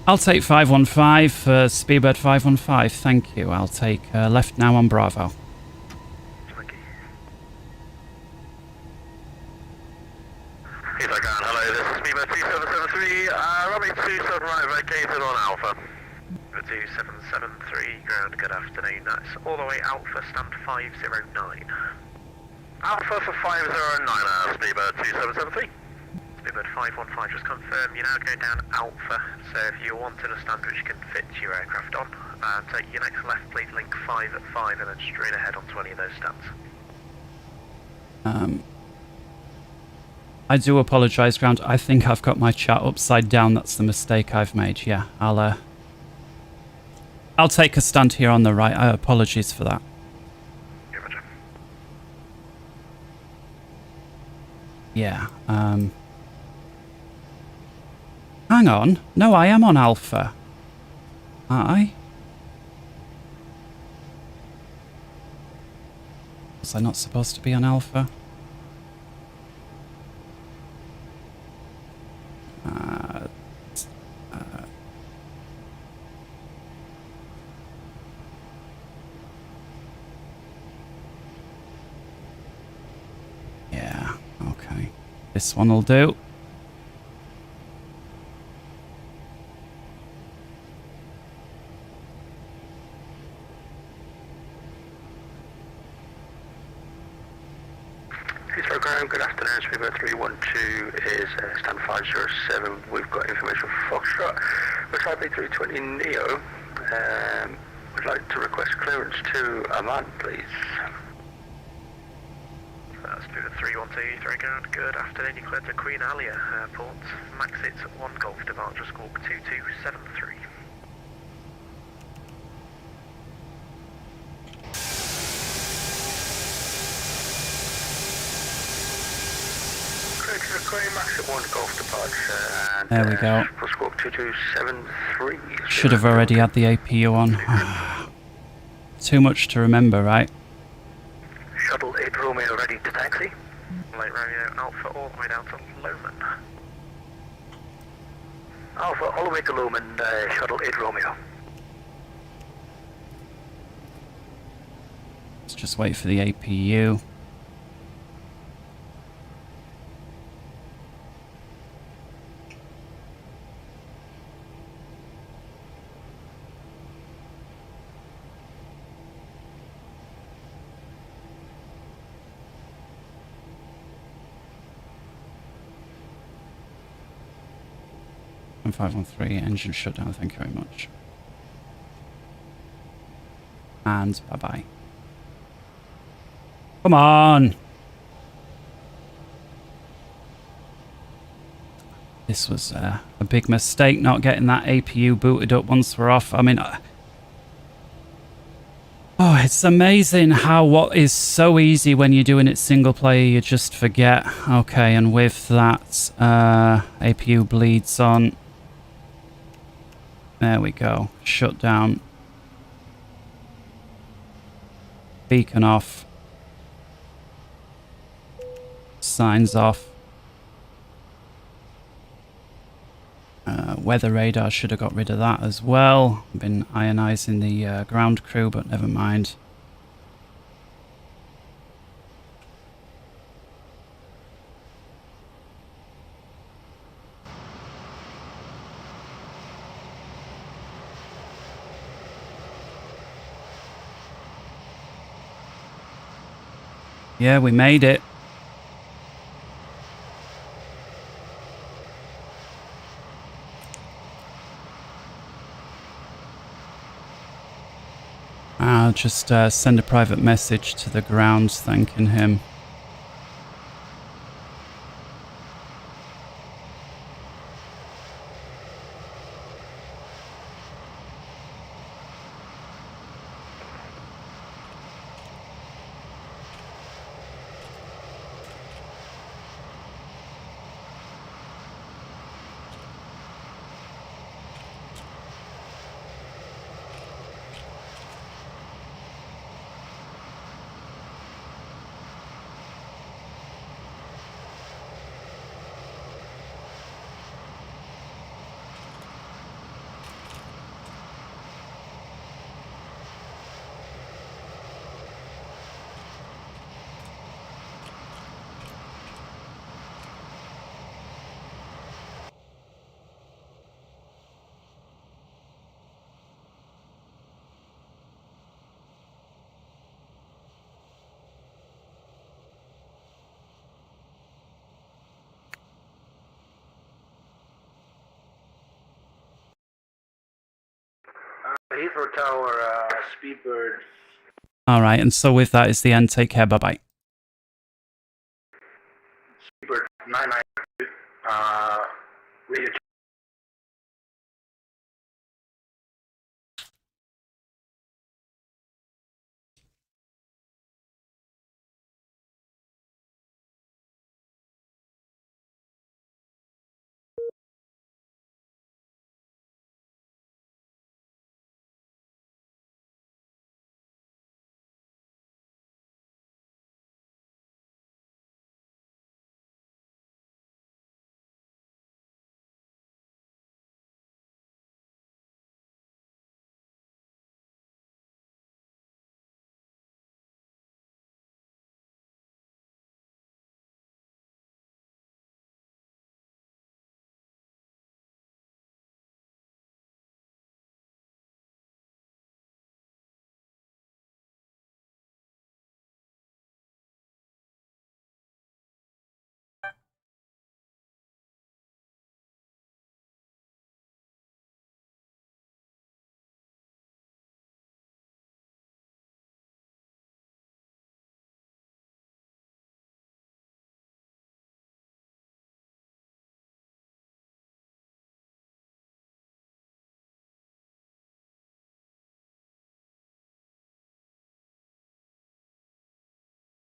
C: I'll take 515 for Speedbird 515, thank you. I'll take left now on Bravo.
G: Thank you.
B: Heathrow ground, hello, this is Speedbird 2773, runway 27 right, vacated on Alpha.
G: 2773, ground, good afternoon. That's all the way Alpha, stand 509.
B: Alpha for 509, Speedbird 2773.
G: Speedbird 515, just confirm you're now going down Alpha, so if you're wanting a stand which can fit your aircraft on, take your next left, please, link 5 at 5, and then straight ahead onto any of those stands.
C: I do apologise, ground. I think I've got my chat upside down. That's the mistake I've made. Yeah, I'll take a stand here on the right. Apologies for that. Yeah. Hang on. No, I am on Alpha. Aren't I? Was I not supposed to be on Alpha? Yeah, okay. This one will do.
E: Heathrow ground, good afternoon. Speedbird 312 is stand 507. We've got information from Foxtrot. Looks like A320 Neo. Would like to request clearance to Amman, please.
G: Speedbird 312, Heathrow ground, good afternoon. You cleared to Queen Alia Airport. Max it's 1 Golf departure, squawk 2273.
E: Max at 1 Golf departure. And,
C: there we go.
E: For squawk 2273.
C: Should have already had the APU on. Too much to remember, right?
E: Shuttle 8 Romeo ready to taxi.
G: Late Romeo Alpha all the way down to Lomond.
E: Alpha all the way to Lomond, Shuttle 8 Romeo.
C: Let's just wait for the APU. And 513 engine shutdown, thank you very much. And bye-bye. Come on! This was a big mistake not getting that APU booted up once we're off. I mean, oh, it's amazing how what is so easy when you're doing it single player, you just forget. Okay, and with that, APU bleeds on. There we go. Shut down. Beacon off. Signs off. Weather radar, should have got rid of that as well. Been ionizing the ground crew, but never mind. Yeah, we made it. I'll just send a private message to the ground thanking him.
E: Heathrow Tower, Speedbird.
C: All right, and so with that is the end. Take care. Bye-bye.
E: Speedbird 992, radio